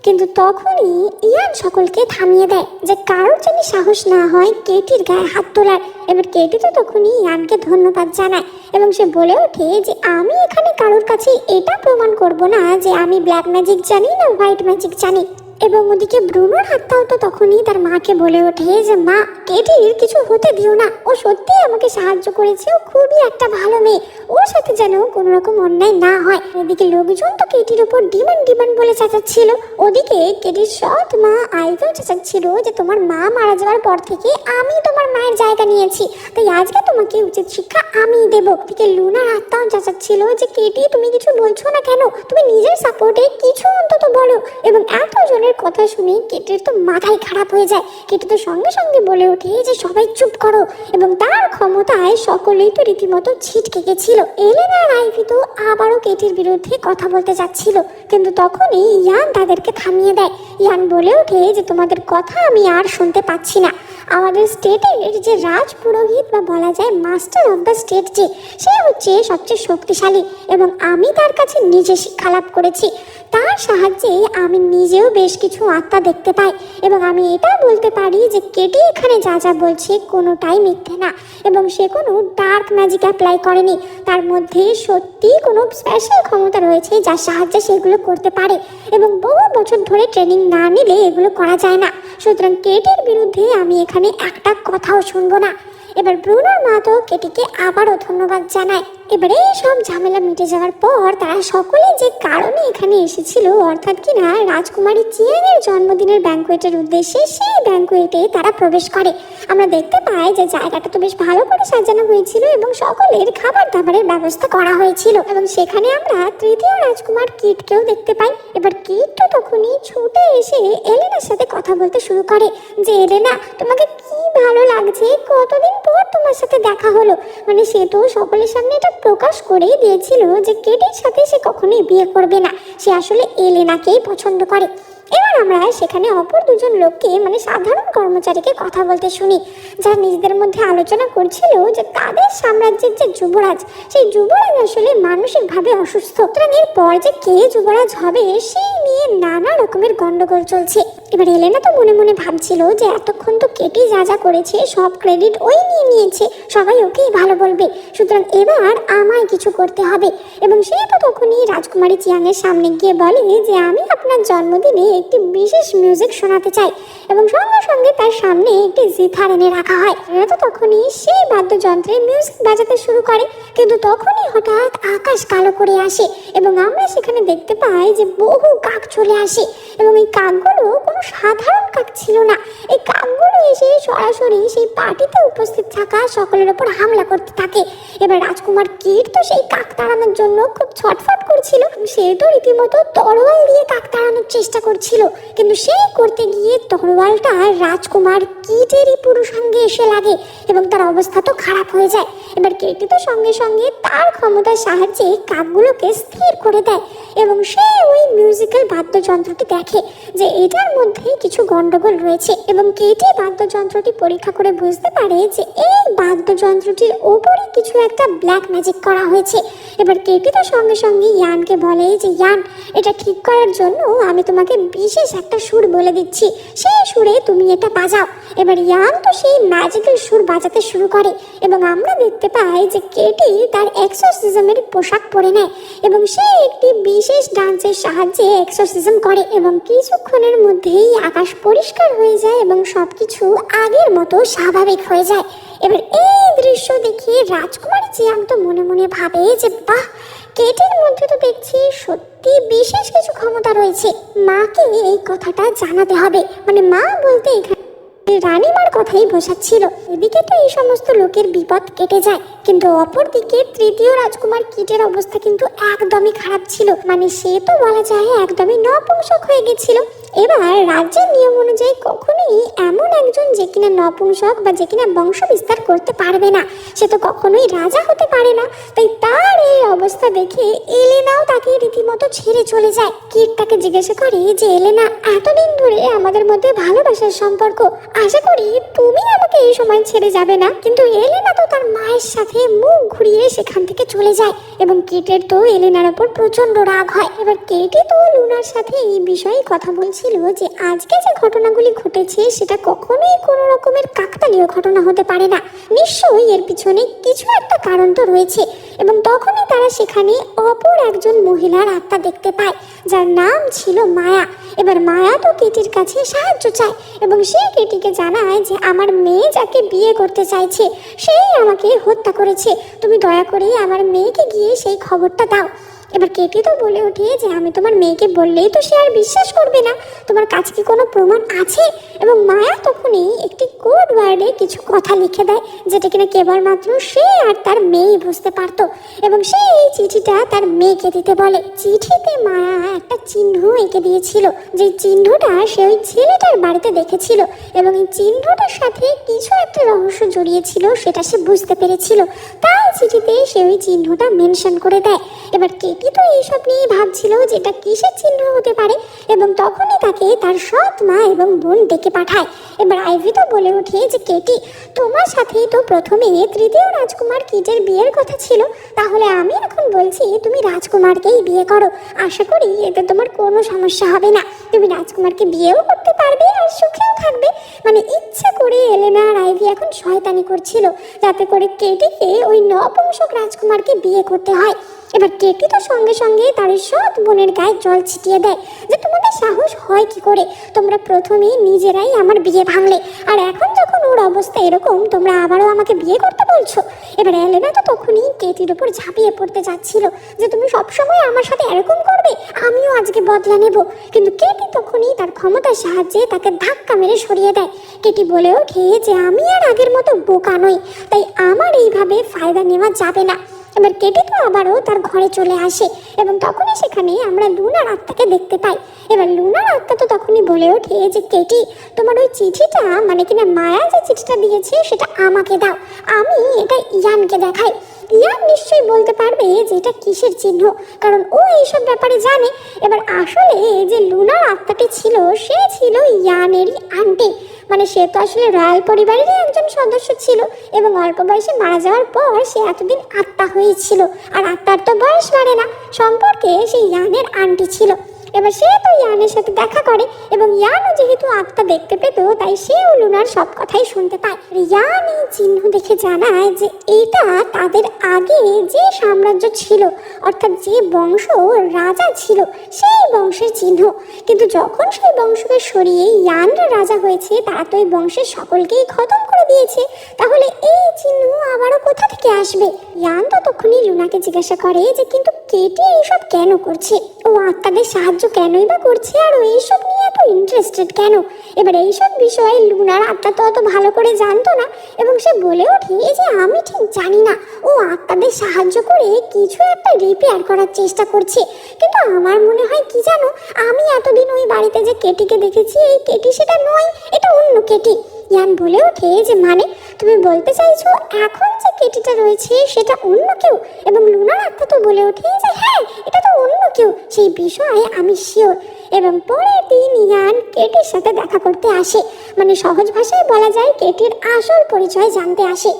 কিন্তু তখনই ইয়ান সকলকে থামিয়ে দেয় যে কারোর যেন সাহস না হয় কেটির গায়ে হাত তোলার। এবার কেটি তো তখনই ইয়ানকে ধন্যবাদ জানায় এবং সে বলে ওঠে যে আমি এখানে কারোর কাছে এটা প্রমাণ করব না যে আমি ব্ল্যাক ম্যাজিক জানি না হোয়াইট ম্যাজিক জানি। এবং ওদিকে ব্রুনোর হাতটাও তো তখনই তার মাকে বলে ওঠে যে মা, কেটির কিছু হতে দিও না, ও সত্যিই আমাকে সাহায্য করেছে, ও খুবই একটা ভালো মেয়ে, ওর সাথে যেন কোনো রকম অন্যায় না হয়। এদিকে লোকজন তো কেটির উপর ডিমান্ড ডিমান্ড বলে চেঁচাচ্ছিল। ওদিকে কেটির সৎ মা আইভেও চেঁচাচ্ছিল যে তোমার মা মারা যাওয়ার পর থেকে আমি তোমার মায়ের জায়গা নিয়েছি, তাই আজকে তোমাকে উচিত শিক্ষা আমিই দেবো। ওদিকে লুনার আত্মাও চেঁচাচ্ছিল যে কেটি, তুমি কিছু বলছো না কেন, তুমি নিজের সাপোর্টে কিছু অন্তত বলো। এবং এতজনের কথা শুনে কেটির তো মাথায় খারাপ হয়ে যায়। কেটি তো সঙ্গে সঙ্গে বলে ওঠে যে সবাই চুপ করো। এবং তার ক্ষমতায় সকলেই তো রীতিমতো ছিটকে গেছিল। এলেনা আর আইভি তো আবারও কেটির বিরুদ্ধে কথা বলতে যাচ্ছিল, কিন্তু তখনই ইয়ান তাদেরকে থামিয়ে দেয়। ইয়ান বলে ওঠে যে তোমাদের কথা আমি আর শুনতে পাচ্ছি না। আমাদের স্টেটের যে রাজ পুরোহিত বা বলা যায় মাস্টার অফ দ্য স্টেট, যে সে হচ্ছে সবচেয়ে শক্তিশালী এবং আমি তার কাছে নিজে শিক্ষা লাভ করেছি। তার সাহায্যে আমি নিজেও বেশ কিছু আত্মা দেখতে পাই এবং আমি এটা বলতে পারি যে কেটি এখানে যা যা বলছে কোনোটাই মিথ্যে না এবং সে কোনো ডার্ক ম্যাজিক অ্যাপ্লাই করেনি। তার মধ্যে সত্যি কোনো স্পেশাল ক্ষমতা রয়েছে যার সাহায্যে সেগুলো করতে পারে এবং বহু বছর ধরে ট্রেনিং না নিলে এগুলো করা যায় না। সুতরাং কেটির বিরুদ্ধে আমি এখানে একটা কথাও শুনবো না। এবার ব্রুনোর মা তো কেটিকে আবারও ধন্যবাদ জানায়। এবারে সব ঝামেলা মিটে যাওয়ার পর তারা সকলে যে কারণে এখানে এসেছিল, অর্থাৎ কিনা রাজকুমারী চিয়াংয়ের জন্মদিনের ব্যাঙ্কোয়েটের উদ্দেশ্যে, সেই ব্যাঙ্কোয়েটে তারা প্রবেশ করে। আমরা দেখতে পাই যে জায়গাটা তো বেশ ভালো করে সাজানো হয়েছিল এবং সকলের খাবার দাবারের ব্যবস্থা করা হয়েছিল এবং সেখানে আমরা তৃতীয় রাজকুমার কিটকেও দেখতে পাই। এবার কিট তো তখনই ছুটে এসে এলেনার সাথে কথা বলতে শুরু করে যে এলেনা, তোমাকে কি ভালো লাগছে, কতদিন পর তোমার সাথে দেখা হলো। মানে সে তো সকলের সামনে এটা প্রকাশ করেই দিয়েছিল যে কেটির সাথে সে কখনোই বিয়ে করবে না, সে আসলে এলেনাকেই পছন্দ করে। এবার আমরা সেখানে অপর দুজন লোককে মানে সাধারণ কর্মচারীকে কথা বলতে শুনি, যারা নিজেদের মধ্যে আলোচনা করছিল যে তাদের সাম্রাজ্যের যে যুবরাজ, সেই যুবরাজ আসলে মানসিকভাবে অসুস্থ। সুতরাং এরপর যে কে যুবরাজ হবে সেই নিয়ে নানা রকমের গন্ডগোল চলছে। এবার এলেনা তো মনে মনে ভাবছিল যে এতক্ষণ তো কেটি যা যা করেছে সব ক্রেডিট ওই নিয়ে নিয়েছে, সবাই ওকেই ভালো বলবে, সুতরাং এবার আমায় কিছু করতে হবে। এবং সে তো তখনই রাজকুমারী চিয়াংয়ের সামনে গিয়ে বলে যে আমি আপনার জন্মদিনে একটি বিশেষ মিউজিক শোনাতে চাই, এবং সঙ্গে সঙ্গে তার সামনে একটি জিথার এনে রাখা হয়। এরা তো তখনই সেই বাদ্যযন্ত্রে মিউজিক বাজাতে শুরু করে, কিন্তু তখনই হঠাৎ আকাশ কালো করে আসে এবং আমরা সেখানে দেখতে পাই যে বহু কাক চলে আসে। এবং এই কাকগুলো কোনো সাধারণ কাক ছিল না, এই কাকগুলো এসে সরাসরি সেই পার্টিতে উপস্থিত থাকা সকলের ওপর হামলা করতে থাকে। এবার রাজকুমার কিট তো সেই কাক তাড়ানোর জন্য খুব ছটফট করছিল, সে তো রীতিমতো তরোয়াল দিয়ে কাক তাড়ানোর চেষ্টা করছিল, কিন্তু সে করতে গিয়ে তরোয়ালটা রাজকুমার কিটেরই পুরো সঙ্গে এসে লাগে এবং তার অবস্থা তো খারাপ হয়ে যায়। এবার কেটি তো সঙ্গে সঙ্গে তার ক্ষমতার সাহায্যে কাকগুলোকে স্থির করে দেয় এবং সে ওই মিউজিক্যাল বাদ্যযন্ত্রটি দেখে যে এটার মধ্যে কিছু গন্ডগোল রয়েছে, এবং কেটি বাদ্যযন্ত্রটি পরীক্ষা করে বুঝতে পারে যে এই বাদ্যযন্ত্রটির ওপরে কিছু একটা ব্ল্যাক ম্যাজিক করা হয়েছে। এবার কেটি তো সঙ্গে সঙ্গে ইয়ানকে বলে যে ইয়ান, এটা ঠিক করার জন্য আমি তোমাকে বিশেষ একটা সুর বলে দিচ্ছি, সেই সুরে তুমি এটা বাজাও। এবার ইয়ান তো সেই ম্যাজিক্যাল সুর বাজাতে শুরু করে এবং আমরা দেখতে পাই যে কেটি তার এক্সোরসিজমের পোশাক পরে নেয় এবং সে একটি বিশেষ ডান্সের সাহায্যে এক্সোরসিজম করে এবং কিছুক্ষণের মধ্যেই আকাশ পরিষ্কার হয়ে যায় এবং সবকিছু আগের মতো স্বাভাবিক হয়ে যায়। এবার এই দৃশ্য দেখে রাজকুমারী চিয়াং তো মনে মনে ভাবে যে বাহ, কেটির মধ্যে তো দেখছি সত্যি বিশেষ কিছু ক্ষমতা রয়েছে, মাকে এই কথাটা জানাতে হবে। মানে মা বলতে এখানে রানীমার কথাই বোঝাচ্ছিল। এদিকে তো এই সমস্ত লোকের বিপদ কেটে যায়, কিন্তু অপরদিকে তৃতীয় রাজকুমার কিটের অবস্থা কিন্তু একদমই খারাপ ছিল, মানে সে তো বলা যায় একদমই নপুংসক হয়ে গেছিল। এবার রাজ্যের নিয়ম অনুযায়ী কখনোই এমন একজন যে কিনা নপুংসক বা যে কিনা বংশ বিস্তার করতে পারবে না, সে তো কখনোই রাজা হতে পারে না। তাই তার এই অবস্থা দেখে এলেনাও তাকে রীতিমতো ছেড়ে চলে যায়। কিট তাকে জিজ্ঞাসা করে যে এলেনা, এতদিন ধরে আমাদের মধ্যে ভালোবাসার সম্পর্ক, আশা করি তুমি আমাকে এই সময় ছেড়ে যাবে না। কিন্তু এলেনা তো তার মায়ের সাথে মুখ ঘুরিয়ে সেখান থেকে চলে যায় এবং কেটের তো এলেনার ওপর প্রচন্ড রাগ হয়। এবার কেটি তো লুনার সাথে এই বিষয়ে কথা বলছিল যে আজকে যে ঘটনাগুলি ঘটেছে সেটা কখনোই কোনো রকমের কাকতালীয় ঘটনা হতে পারে না, নিশ্চয়ই এর পিছনে কিছু একটা কারণ তো রয়েছে। এবং তখনই তারা সেখানে অপর একজন মহিলার আত্মা দেখতে পায়, যার নাম ছিল মায়া। এবার মায়া তো কেটির কাছে সাহায্য চায় এবং সে কেটিকে জানায় যে আমার মেয়ে যাকে বিয়ে করতে চাইছে সেই আমাকে হত্যা করেছে, তুমি দয়া করে আমার মেয়েকে গিয়ে সেই খবরটা দাও। এবার কেটি তো বলে ওঠে যে আমি তোমার মেয়েকে বললেই তো সে আর বিশ্বাস করবে না, তোমার কাছে কি কোনো প্রমাণ আছে? এবং মায়া তখনই একটি কোড ওয়ার্ডে কিছু কথা লিখে দেয়, যেটা কিনা কেবলমাত্র সে আর তার মেয়েই বুঝতে পারতো, এবং সে এই চিঠিটা তার মেয়েকে দিতে বলে। চিঠিতে মায়া একটা চিহ্ন এঁকে দিয়েছিল, যে চিহ্নটা সে ওই ছেলেটার বাড়িতে দেখেছিল এবং এই চিহ্নটার সাথে কিছু একটা রহস্য জড়িয়েছিল সেটা সে বুঝতে পেরেছিল, তাই চিঠিতে সে ওই চিহ্নটা মেনশন করে দেয়। এবার কেটি তো এইসব নিয়ে ভাবছিল যে এটা কিসের চিহ্ন হতে পারে, এবং তখনই তাকে তার সৎ মা এবং বোন ডেকে পাঠায়। এবার আইভি তো বলে ওঠে যে কেটি, তোমার সাথেই তো প্রথমে তৃতীয় রাজকুমার কিটের বিয়ের কথা ছিল, তাহলে আমি এখন বলছি তুমি রাজকুমারকেই বিয়ে করো, আশা করি এতে তোমার কোনো সমস্যা হবে না, তুমি রাজকুমারকে বিয়েও করতে পারবে আর সুখেও থাকবে। মানে ইচ্ছা করে এলেনা আর আইভি এখন শয়তানি করছিল যাতে করে কেটিকে ওই নপুংসক রাজকুমারকে বিয়ে করতে হয়। এবার কেটি তো সঙ্গে সঙ্গে তার সৎ বোনের গায়ে জল ছিটিয়ে দেয় যে তোমাদের সাহস হয় কি করে, তোমরা প্রথমেই নিজেরাই আমার বিয়ে ভাঙলে, আর এখন যখন ওর অবস্থা এরকম তোমরা আবারও আমাকে বিয়ে করতে বলছো। এবার এলেনা তো তখনই কেটির উপর ঝাঁপিয়ে পড়তে যাচ্ছিল যে তুমি সবসময় আমার সাথে এরকম করবে, আমিও আজকে বদলা নেব। কিন্তু কেটি তখনই তার ক্ষমতার সাহায্যে তাকে ধাক্কা মেরে সরিয়ে দেয়। কেটি বলে ওঠে যে আমি আর আগের মতো বোকা নই, তাই আমার এইভাবে ফায়দা নেওয়া যাবে না। এবার কেটি তো আবারও তার ঘরে চলে আসে এবং তখনই সেখানে আমরা লুনার আত্মাকে দেখতে পাই। এবার লুনার আত্মা তো তখনই বলে ওঠে যে কেটি, তোমার ওই চিঠিটা মানে কিনা মায়া যে চিঠিটা দিয়েছে সেটা আমাকে দাও, আমি এটা ইয়ানকে দেখাই। ইয়ান নিশ্চয়ই বলতে পারবে যে এটা কিসের চিহ্ন, কারণ ও এইসব ব্যাপারে জানে। এবার আসলে যে লুনার আত্মাটি ছিল সে ছিল ইয়ানেরই আন্টি, মানে সে তো আসলে রয়্যাল পরিবারেরই একজন সদস্য ছিল এবং অল্প বয়সে মারা যাওয়ার পর সে এতদিন আত্মা হয়েছিল। আর আত্মার তো বয়স বাড়ে না, সম্পর্কে সে ইয়ানের আন্টি ছিল। এবার সে তো ইয়ানের সাথে দেখা করে এবং ইয়ানও যেহেতু আত্মা দেখতে পেত তাই সেও লুনার সব কথাই শুনতে পায়। ইয়ান এই চিহ্ন দেখে জানায় যে এটা তাদের আগে যে সাম্রাজ্য ছিল, অর্থাৎ যে বংশ রাজা ছিল সেই বংশের চিহ্ন। কিন্তু যখন সেই বংশকে সরিয়ে ইয়ানরা রাজা হয়েছে তারা তো এই বংশের সকলকেই খতম করে দিয়েছে, তাহলে এই চিহ্ন আবারও কোথা থেকে আসবে? ইয়ান তো তখনই লুনাকে জিজ্ঞাসা করে যে কিন্তু কেটি এইসব কেন করছে, ও আত্মাদের সাহায্য কেনই বা করছে, আর ও এইসব নিয়ে এত ইন্টারেস্টেড কেন? এবার এইসব বিষয়ে লুনার আত্মা তো অত ভালো করে জানতো না এবং সে বলে ওঠে যে আমি ঠিক জানি না, ও আত্মাদের সাহায্য করে কিছু একটা রিপেয়ার করার চেষ্টা করছে। কিন্তু আমার মনে হয় কি জানো, আমি এতদিন ওই বাড়িতে যে কেটিকে দেখেছি এই কেটি সেটা নয়, এটা অন্য কেটি। ইয়ান বলে ওঠে যে মানে তুমি বলতে চাইছো এখন যে কেটিটা রয়েছে সেটা অন্য কেউ? এবং লুনার আত্মা তো বলে ওঠে যে হ্যাঁ এটা তো অন্য কেউ, সেই বিষয়ে আমি শিওর। এবং পরের দিন ইয়ান কেটির সাথে দেখা করতে আসে, মানে সহজ ভাষায় বলা যায় কেটির আসল পরিচয় জানতে আসে।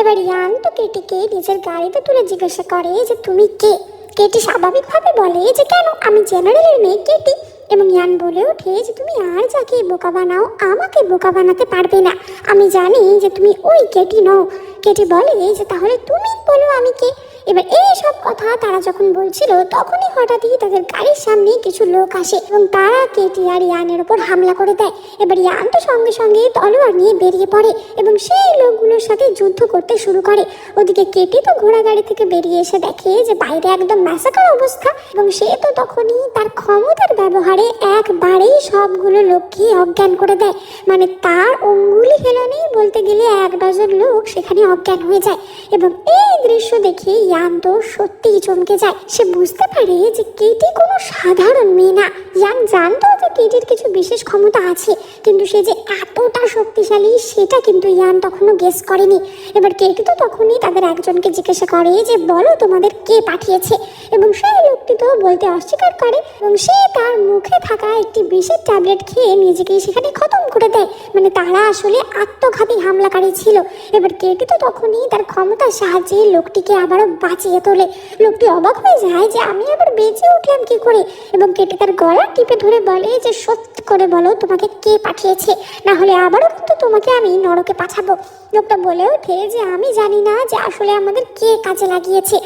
এবার ইয়ান তো কেটিকে নিজের গাড়িতে তুলে জিজ্ঞাসা করে যে তুমি কে? কেটি স্বাভাবিকভাবে বলে যে কেন, আমি জেনারেলের মেয়ে কেটি। এবং ইয়ান বলে ওঠে যে তুমি আর যাকে বোকা বানাও আমাকে বোকা বানাতে পারবে না, আমি জানি যে তুমি ওই কেটি নও। কেটি বলে যে তাহলে তুমি বলো আমি কে? এবার এই সব কথা তারা যখন বলছিল তখনই হঠাৎই তাদের গাড়ির সামনে কিছু লোক আসে এবং তারা কেটি আর ইয়ানের উপর হামলা করে দেয়। এবার ইয়ান তো সঙ্গে সঙ্গে তলোয়ার নিয়ে বেরিয়ে পড়ে এবং সেই লোকগুলোর সাথে যুদ্ধ করতে শুরু করে। ওদিকে কেটি তো ঘোড়া গাড়ি থেকে বেরিয়ে এসে দেখে যে বাইরে একদম ম্যাসাকার অবস্থা এবং সে তো তখনই তার ক্ষমতার ব্যবহারে একবারেই সবগুলো লোককে অজ্ঞান করে দেয়, মানে তার অঙ্গুলি হেলনেই বলতে গেলে 1 ডজন লোক সেখানে অজ্ঞান হয়ে যায়। এবং এই দৃশ্য দেখে ইয়ান তো সত্যিই চমকে যায়, সে বুঝতে পারে যে কেটি কোনো সাধারণ মেয়ে না। ইয়ান জানতো যে কেটির কিছু বিশেষ ক্ষমতা আছে, কিন্তু সে যে এতটা শক্তিশালী সেটা কিন্তু ইয়ান তখনও গেস করেনি। এবার কেটি তো তখনই তাদের একজনকে জিজ্ঞাসা করে যে বলো তোমাদের কে পাঠিয়েছে, এবং সেই লোকটি তো বলতে অস্বীকার করে এবং সে তার মুখে থাকা একটি বিশেষ ট্যাবলেট খেয়ে নিজেকে সেখানে খতম করে দেয়, মানে তারা আসলে আত্মঘাতী হামলাকারী ছিল। এবার কেটি তো তখনই তার ক্ষমতার সাহায্যে লোকটিকে আবারও বাঁচিয়ে তোলে। লোকটি অবাক হয়ে যায় যে আমি আবার বেঁচে উঠলাম কি করে, এবং কেটি তার গলা টিপে ধরে বলে যে সত্যি করে বলো তোমাকে কে পাঠিয়েছে, না হলে আবারও কিন্তু তোমাকে আমি নরকে পাঠাবো। লোকটা বলে ওঠে যে আমি জানি না যে আসলে আমাদের কে কাজে লাগিয়েছে,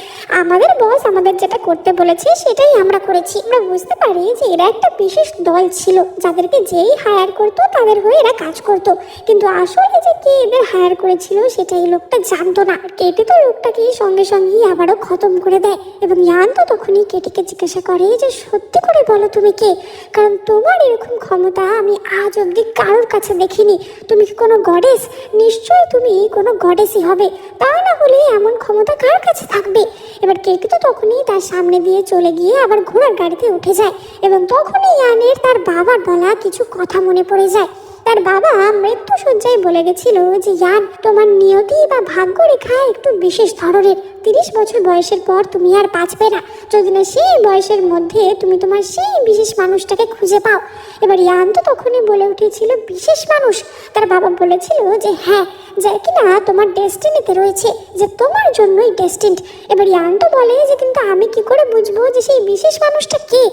আমাদের বস আমাদের যেটা করতে বলেছে সেটাই আমরা করেছি। আমরা বুঝতে পারি যে এরা একটা বিশেষ দল ছিল যাদেরকে যেই হায়ার করতো তাদের হয়ে এরা কাজ করতো, কিন্তু আসলে যে কে এদের হায়ার করেছিল সেটাই লোকটা জানতো না। কেটি তো লোকটাকে সঙ্গে সঙ্গেই আবারও খতম করে দেয় এবং ইয়ান তো তখনই কেটিকে জিজ্ঞাসা করে যে সত্যি করে বলো তুমি কে, কারণ তোমার এরকম ক্ষমতা আমি আজ অবধি কারোর কাছে দেখিনি। তুমি কি কোনো গডেস? নিশ্চয়ই তুমি কোনো গডেসই হবে, তা না হলে এমন ক্ষমতা কার কাছে থাকবে? এবার কেটি তো তখনই তার সামনে দিয়ে চলে গিয়ে আবার ঘোড়ার গাড়িতে উঠে যায় এবং তখনই ইয়ানের তার বাবার বলা কিছু কথা মনে পড়ে যায়। তার বাবা মৃত্যুশয্যায় বলে গেছিল যে ইয়ান তোমার নিয়তি বা ভাগ্যরেখা একটু বিশেষ ধরনের, 30 বছর বয়সের পর তুমি আর বাঁচবে না যদি না সেই বয়সের মধ্যে তুমি তোমার সেই বিশেষ মানুষটাকে খুঁজে পাও। এবার ইয়ান তো তখনই বলে উঠেছিল বিশেষ মানুষ? তার বাবা বলেছিল যে হ্যাঁ, যা কিনা তোমার ডেস্টিনিতে রয়েছে, যে তোমার জন্যই ডেস্টিন্ড। এবার ইয়ান তো বলে যে কিন্তু আমি কি করে বুঝবো যে সেই বিশেষ মানুষটা কে?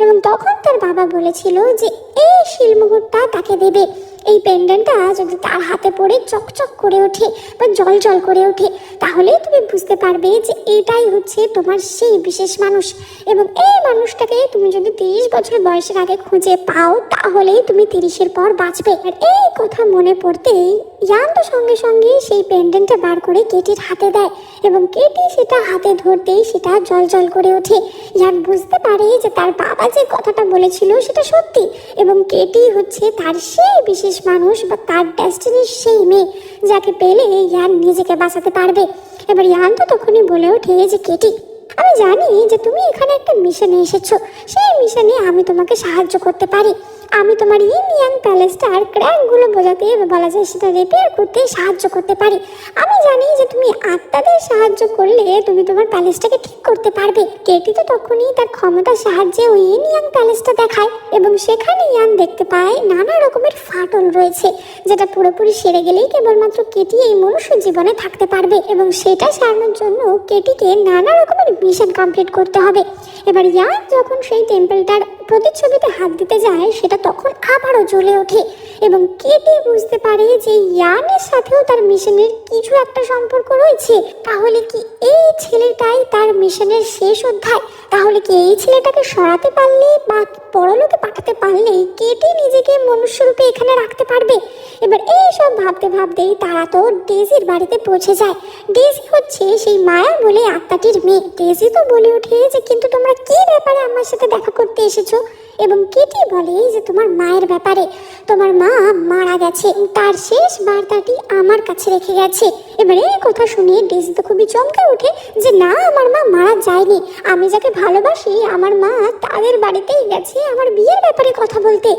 এবং তখন তার বাবা বলেছিল যে এই শিলমোহরটা তাকে দেবে, এই পেন্ডেন্টটা যদি তার হাতে পড়ে চকচক করে ওঠে বা জল জল করে ওঠে তাহলেই তুমি বুঝতে পারবে যে এটাই হচ্ছে তোমার সেই বিশেষ মানুষ, এবং এই মানুষটাকে তুমি যদি 30 বছর বয়সের আগে খুঁজে পাও তাহলেই তুমি 30-এর পর বাঁচবে। আর এই কথা মনে পড়তেই ইয়ান তো সঙ্গে সঙ্গে সেই পেন্ডেন্টটা বার করে কেটির হাতে দেয় এবং কেটি সেটা হাতে ধরতেই সেটা জল জল করে ওঠে। ইয়ান বুঝতে পারে যে তার বাবা যে কথাটা বলেছিল সেটা সত্যি এবং কেটি হচ্ছে তার সেই বিশেষ মানুষ বা তার ডেস্টিনির সেই মেয়ে যাকে পেলে ইয়ান নিজেকে বাঁচাতে পারবে। এবার ইয়ান তো তখনই বলে ওঠে যে কেটি আমি জানি যে তুমি এখানে একটা মিশনে এসেছো, সেই মিশনে আমি তোমাকে সাহায্য করতে পারি। আমি তোমার ইন ইয়াং প্যালেসটার ক্র্যাকগুলো বোঝাতে বলা যায় সেটা রিপেয়ার করতে সাহায্য করতে পারি। আমি জানি যে তুমি আত্মাদের সাহায্য করলে তুমি তোমার প্যালেসটাকে ঠিক করতে পারবে। কেটি তো তখনই তার ক্ষমতার সাহায্যে ওই ইন ইয়াং প্যালেসটা দেখায় এবং সেখানে ইয়ান দেখতে পায় নানা রকমের ফাটল রয়েছে, যেটা পুরোপুরি সেরে গেলেই কেবলমাত্র কেটি এই মনুষ্য জীবনে থাকতে পারবে এবং সেটা সারানোর জন্য কেটিকে নানা রকমের মিশন কমপ্লিট করতে হবে। এবার ইয়ান যখন সেই টেম্পলটার প্রতিচ্ছবিতে হাত দিতে যায় সেটা তখন আবারও জ্বলে ওঠে এবং কেটি বুঝতে পারে যে ইয়ানের সাথেও তার মিশনের কিছু একটা সম্পর্ক রয়েছে। তাহলে কি এই ছেলেটাই তার মিশনের শেষ অধ্যায়? তাহলে কি এই ছেলেটাকে সরাতে পারলে বা পরলোকে পাঠাতে পারলেই কেটি নিজেকে মনুষ্যরূপে এখানে রাখতে পারবে? এবার এইসব ভাবতে ভাবতেই তারা তো ডেজির বাড়িতে পৌঁছে যায়। ডেজি হচ্ছে সেই মায়া বলে আত্মাটির মেয়ে। ডেজি তো বলে ওঠে যে কিন্তু তোমরা কি ব্যাপারে আমার সাথে দেখা করতে এসেছো? এবং কেটি বলে যে তোমার মায়ের ব্যাপারে। তোমার মা মারা গেছে, তার শেষ বার্তাটি আমার কাছে রেখে গেছে। এবার এই কথা শুনে ডেজি তো খুবই চমকে ওঠে যে না, আমার মা মারা যায়নি। আমি যাকে ভালোবাসি আমার মা তাদের বাড়িতেই গেছে আমার বিয়ের ব্যাপারে কথা বলতে।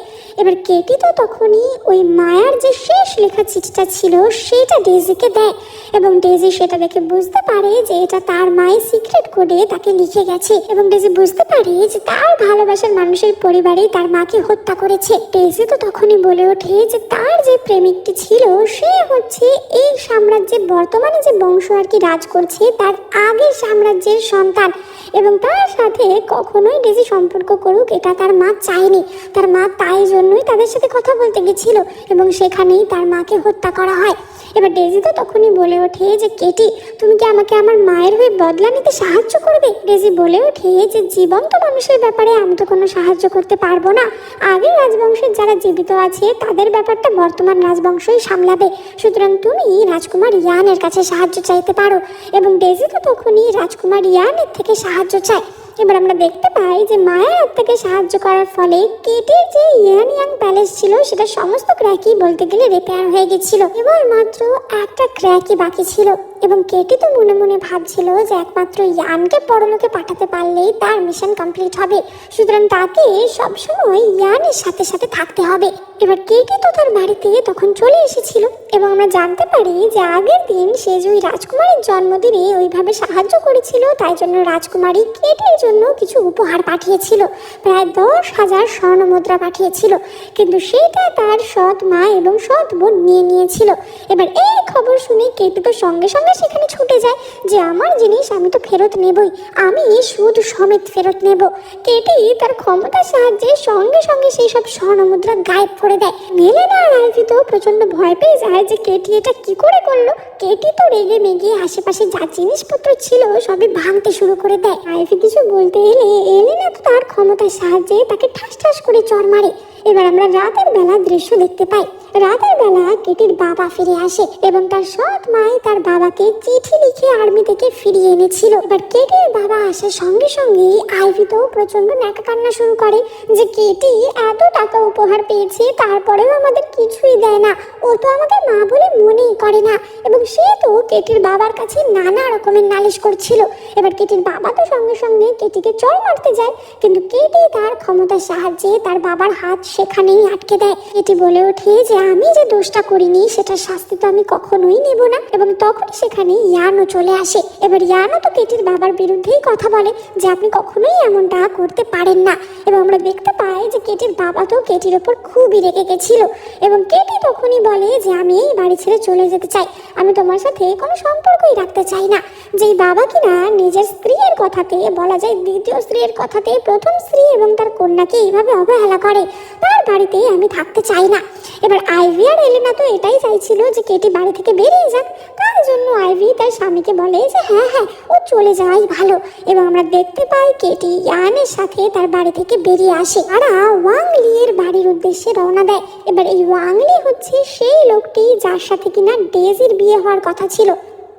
এবার কেটি তো তখনই ওই মায়ার যে শেষ লেখা চিঠিটা ছিল সেটা ডেজিকে দেয় এবং ডেজি সেটা দেখে বুঝতে পারে যে এটা তার মায়ের সিক্রেট কোডে তাকে লিখে গেছে এবং ডেজি বুঝতে পারে যে তার ভালোবাসার মানুষের পরিবারেই তার মাকে হত্যা করেছে। ডেজি তো তখনই বলে ওঠে যে তার যে প্রেমিকটি ছিল সে হচ্ছে এই সাম্রাজ্যের বর্তমানে যে বংশ আর কি রাজ করছে তার আগের সাম্রাজ্যের সন্তান এবং তার সাথে কখনোই ডেজি সম্পর্ক করুক এটা তার মা চায়নি। তার মা তাই জন্যই তাদের সাথে কথা বলতে গেছিল এবং সেখানেই তার মাকে হত্যা করা হয়। এবার ডেজি তো তখনই বলে ওঠে যে কেটি, তুমি কি আমাকে আমার মায়ের হয়ে বদলা নিতে সাহায্য করবে? ডেজি বলে ওঠে যে জীবন্ত মানুষের ব্যাপারে আমি তো কোনো সাহায্য করতে পারবো না। আগের রাজবংশের যারা জীবিত আছে তাদের ব্যাপারটা বর্তমান রাজবংশই সামলাবে, সুতরাং তুমি রাজকুমার ইয়ানের কাছে সাহায্য চাইতে পারো। এবং ডেজি তো তখনই রাজকুমার ইয়ানের থেকে সাহায্য চায়। এবার আমরা দেখতে পাই যে মায়ের আত্মাকে সাহায্য করার ফলে কেটির যে ইয়ান ইয়াং প্যালেস ছিল সেটা সমস্ত ক্র্যাকই বলতে গেলে রিপেয়ার হয়ে গেছিল। এবার মাত্র একটা ক্র্যাকই বাকি ছিল এবং কেটি তো মনে মনে ভাবছিল যে একমাত্র ইয়ানকে পরলোকে পাঠাতে পারলেই তার মিশন কমপ্লিট হবে, সুতরাং তাকে সবসময় ইয়ানের সাথে সাথে থাকতে হবে। এবার কেটি তো তার বাড়িতে তখন চলে এসেছিল এবং আমরা জানতে পারি যে আগের দিন সে যে ওই রাজকুমারীর জন্মদিনে ওইভাবে সাহায্য করেছিল তাই জন্য রাজকুমারী কেটির জন্য কিছু উপহার পাঠিয়েছিল, প্রায় 10,000 স্বর্ণ মুদ্রা পাঠিয়েছিল, কিন্তু সেটা তার সৎ মা এবং সৎ বোন নিয়ে নিয়েছিল। এবার এই খবর শুনে কেটি তো সঙ্গে সঙ্গে সেখানে ছুটে যায় যে আমার জিনিস আমি তো ফেরত নেবই, আমি সুদ সমেত ফেরত নেব। কেটি তার ক্ষমতার সাহায্যে সঙ্গে সঙ্গে সেই সব স্বর্ণ মুদ্রা গায়েব করে দেয়। মেলেনা আর আইভি তো প্রচন্ড ভয় পেয়ে যায় যে কেটি এটা কি করে করলো। কেটি তো রেগে মেগে আশেপাশে যা জিনিসপত্র ছিল সবই ভাঙতে শুরু করে দেয়। আইভি কিছু বলতে এলে এলেনা তো তার ক্ষমতার সাহায্যে তাকে ঠাস ঠাস করে চড় মারে। এবার আমরা রাতের বেলা দৃশ্য দেখতে পাই। রাতের বেলা কেটির বাবা ফিরে আসে এবং তার সৎ মাই তার বাবাকে চিঠি লিখে আর্মি থেকে ফিরিয়ে এনেছিল। এবার কেটির বাবা আসার সঙ্গে সঙ্গে আইভি তো প্রচন্ড ন্যাকা কান্না শুরু করে যে কেটি এত টাকা উপহার পেয়েছে তারপরেও আমাদের কিছুই দেয় না, ও তো আমাকে মা বলে মনেই করে না এবং সে তো কেটির বাবার কাছে নানা রকমের নালিশ করছিল। এবার কেটির বাবা তো সঙ্গে সঙ্গে কেটিকে চড় মারতে যায়, কিন্তু কেটি তার ক্ষমতার সাহায্যে তার বাবার হাত সেখানেই আটকে দেয়। কেটি বলে ওঠে যে আমি যে দোষটা করিনি সেটার শাস্তি তো আমি কখনোই নেব না এবং তখনই সেখানে ইয়ানও চলে আসে। এবার ইয়ানও তো কেটির বাবার বিরুদ্ধেই কথা বলে যে আপনি কখনোই এমনটা করতে পারেন না এবং আমরা দেখতে পাই যে কেটির বাবা তো কেটির ওপর খুবই রেগে গেছিল এবং কেটি তখনই বলে যে আমি এই বাড়ি ছেড়ে চলে যেতে চাই, আমি তোমার সাথে কোনো সম্পর্কই রাখতে চাই না। যেই বাবা কিনা নিজের স্ত্রীর কথাতে বলা যায় দ্বিতীয় স্ত্রীর কথাতে প্রথম স্ত্রী এবং তার কন্যাকে এইভাবে অবহেলা করে, তার বাড়িতে আমি থাকতে চাই না। এবার আইভি আর এলেনা তো এটাই চাইছিল যে কেটি বাড়ি থেকে বেরিয়ে যাক, তার জন্য আইভি তার স্বামীকে বলে যে হ্যাঁ হ্যাঁ ও চলে যাওয়াই ভালো এবং আমরা দেখতে পাই কেটি ইয়ানের সাথে তার বাড়ি থেকে বেরিয়ে আসে। তারা ওয়াংলি এর বাড়ির উদ্দেশ্যে রওনা দেয়। এবার এই ওয়াংলি হচ্ছে সেই লোকটি যার সাথে কিনা ডেজির বিয়ে হওয়ার কথা ছিল।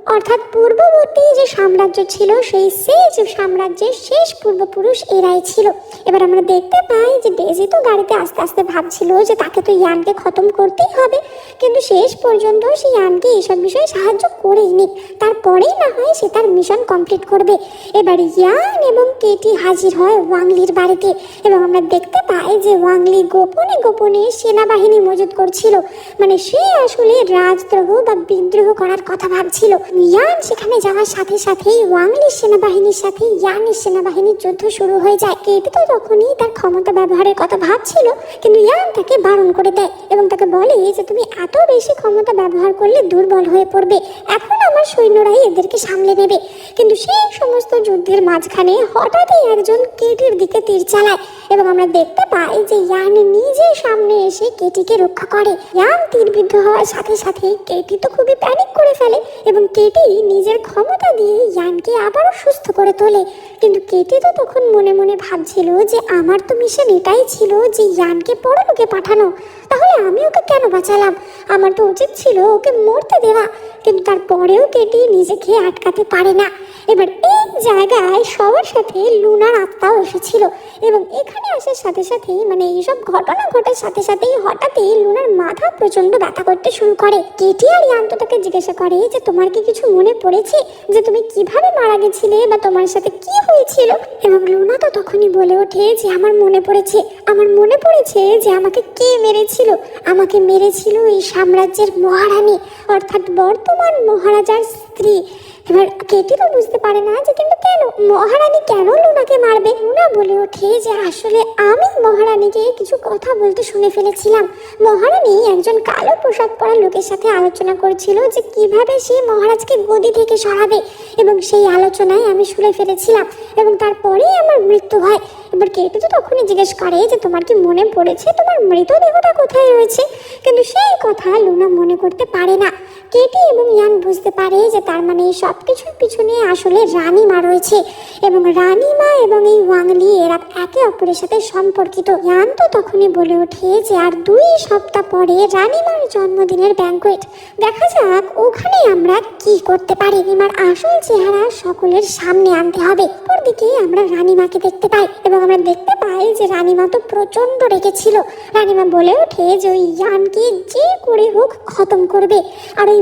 অর্থাৎ পূর্ববর্তী যে সাম্রাজ্য ছিল সেই সেজ সাম্রাজ্যের শেষ পূর্বপুরুষ এরাই ছিল। এবার আমরা দেখতে পাই যে ডেজি তো গাড়িতে আস্তে আস্তে ভাবছিল যে তাকে তো ইয়ানকে খতম করতেই হবে, কিন্তু শেষ পর্যন্ত সে ইয়ানকে এসব বিষয়ে সাহায্য করেইনি, তারপরেই না হয় সে তার মিশন কমপ্লিট করবে। এবার ইয়ান এবং কেটি হাজির হয় ওয়াংলির বাড়িতে এবং আমরা দেখতে পাই যে ওয়াংলি গোপনে গোপনে সেনাবাহিনী মজুত করছিল, মানে সে আসলে রাজদ্রোহ বা বিদ্রোহ করার কথা ভাবছিল। ইয়ান সেখানে যাওয়ার সাথে সাথেই ওয়াংলির সেনাবাহিনীর সাথে ইয়ানের সেনাবাহিনীর যুদ্ধ শুরু হয়ে যায়। কেটি তো তখনই তার ক্ষমতা ব্যবহারের কথা ভাবছিল, কিন্তু ইয়ান তাকে বারণ করে দেয় এবং তাকে বলে যে তুমি এত বেশি ক্ষমতা ব্যবহার করলে দুর্বল হয়ে পড়বে, এখন আমার সৈন্যরাই এদেরকে সামলে নেবে। কিন্তু সেই সমস্ত যুদ্ধের মাঝখানে হঠাৎই একজন কেটির দিকে তীর চালায় এবং আমরা দেখতে পাই যে ইয়ান নিজে সামনে এসে কেটিকে রক্ষা করে। ইয়ান তীরবিদ্ধ হওয়ার সাথে সাথে কেটি তো খুবই প্যানিক করে ফেলে এবং কেটি নিজের ক্ষমতা দিয়ে ইয়ানকে আবারও সুস্থ করে তোলে। কিন্তু কেটি তো তখন মনে মনে ভাবছিল যে আমার তো মিশন এটাই ছিল যে ইয়ানকে পরলোকে পাঠানো, তাহলে আমি ওকে কেন বাঁচালাম? আমার তো উচিত ছিল ওকে মরতে দেওয়া। কিন্তু তারপরেও কেটি নিজেকে আটকাতে পারে না। এবার এই জায়গায় সবার সাথে লুনার আত্মাও এসেছিল এবং এখানে আসার সাথে সাথেই মানে এইসব ঘটনা ঘটার সাথে সাথেই হঠাৎই লুনার মাথা প্রচন্ড ব্যথা করতে শুরু করে। কেটি আর ইয়ান তো তাকে জিজ্ঞাসা করে যে তোমার কি কিছু মনে পড়েছে, যে তুমি কিভাবে মারা গেছিলে বা তোমার সাথে কি হয়েছিল? এবং লুনা তো তখনই বলে ওঠে যে আমার মনে পড়েছে যে আমাকে কে মেরেছিল। আমাকে মেরেছিল এই সাম্রাজ্যের মহারানী, অর্থাৎ বর্তমান মহারাজার স্ত্রী। এবার কেটি তো বুঝতে পারে না যে কিন্তু কেন মহারানী কেন লুনাকে মারবে। লুনা বলে ওঠে যে আসলে আমি মহারানীকে কিছু কথা বলতে শুনে ফেলেছিলাম। মহারানী একজন কালো পোশাক পরা লোকের সাথে আলোচনা করছিল যে কিভাবে সে মহারাজকে গদি থেকে সরাবে এবং সেই আলোচনায় আমি শুনে ফেলেছিলাম এবং তারপরেই আমার মৃত্যু হয়। এবার কেটি তো তখনই জিজ্ঞেস করে যে তোমার কি মনে পড়েছে তোমার মৃতদেহটা কোথায় রয়েছে? কিন্তু সেই কথা লুনা মনে করতে পারে না। কেটি এবং ইয়ান বুঝতে পারে যে তার মানে সব কিছুর পিছনে আসলে রানীমা রয়েছে এবং রানীমা এবং এই ওয়াংলি এরা একে অপরের সাথে সম্পর্কিত। ইয়ান তো তখনই বলে ওঠে যে আর 2 সপ্তাহ পরে রানীমার জন্মদিনের ব্যাঙ্কোয়েট, দেখা যাক ওখানে আমরা কি করতে পারি। রানীমার আসল চেহারা সকলের সামনে আনতে হবে। অপরদিকে আমরা রানীমাকে দেখতে পাই এবং আমরা দেখতে পাই যে রানীমা তো প্রচন্ড রেগেছিল। রানীমা বলে ওঠে যে ওই ইয়ানকে যে করে হোক খতম করবে, আর ওই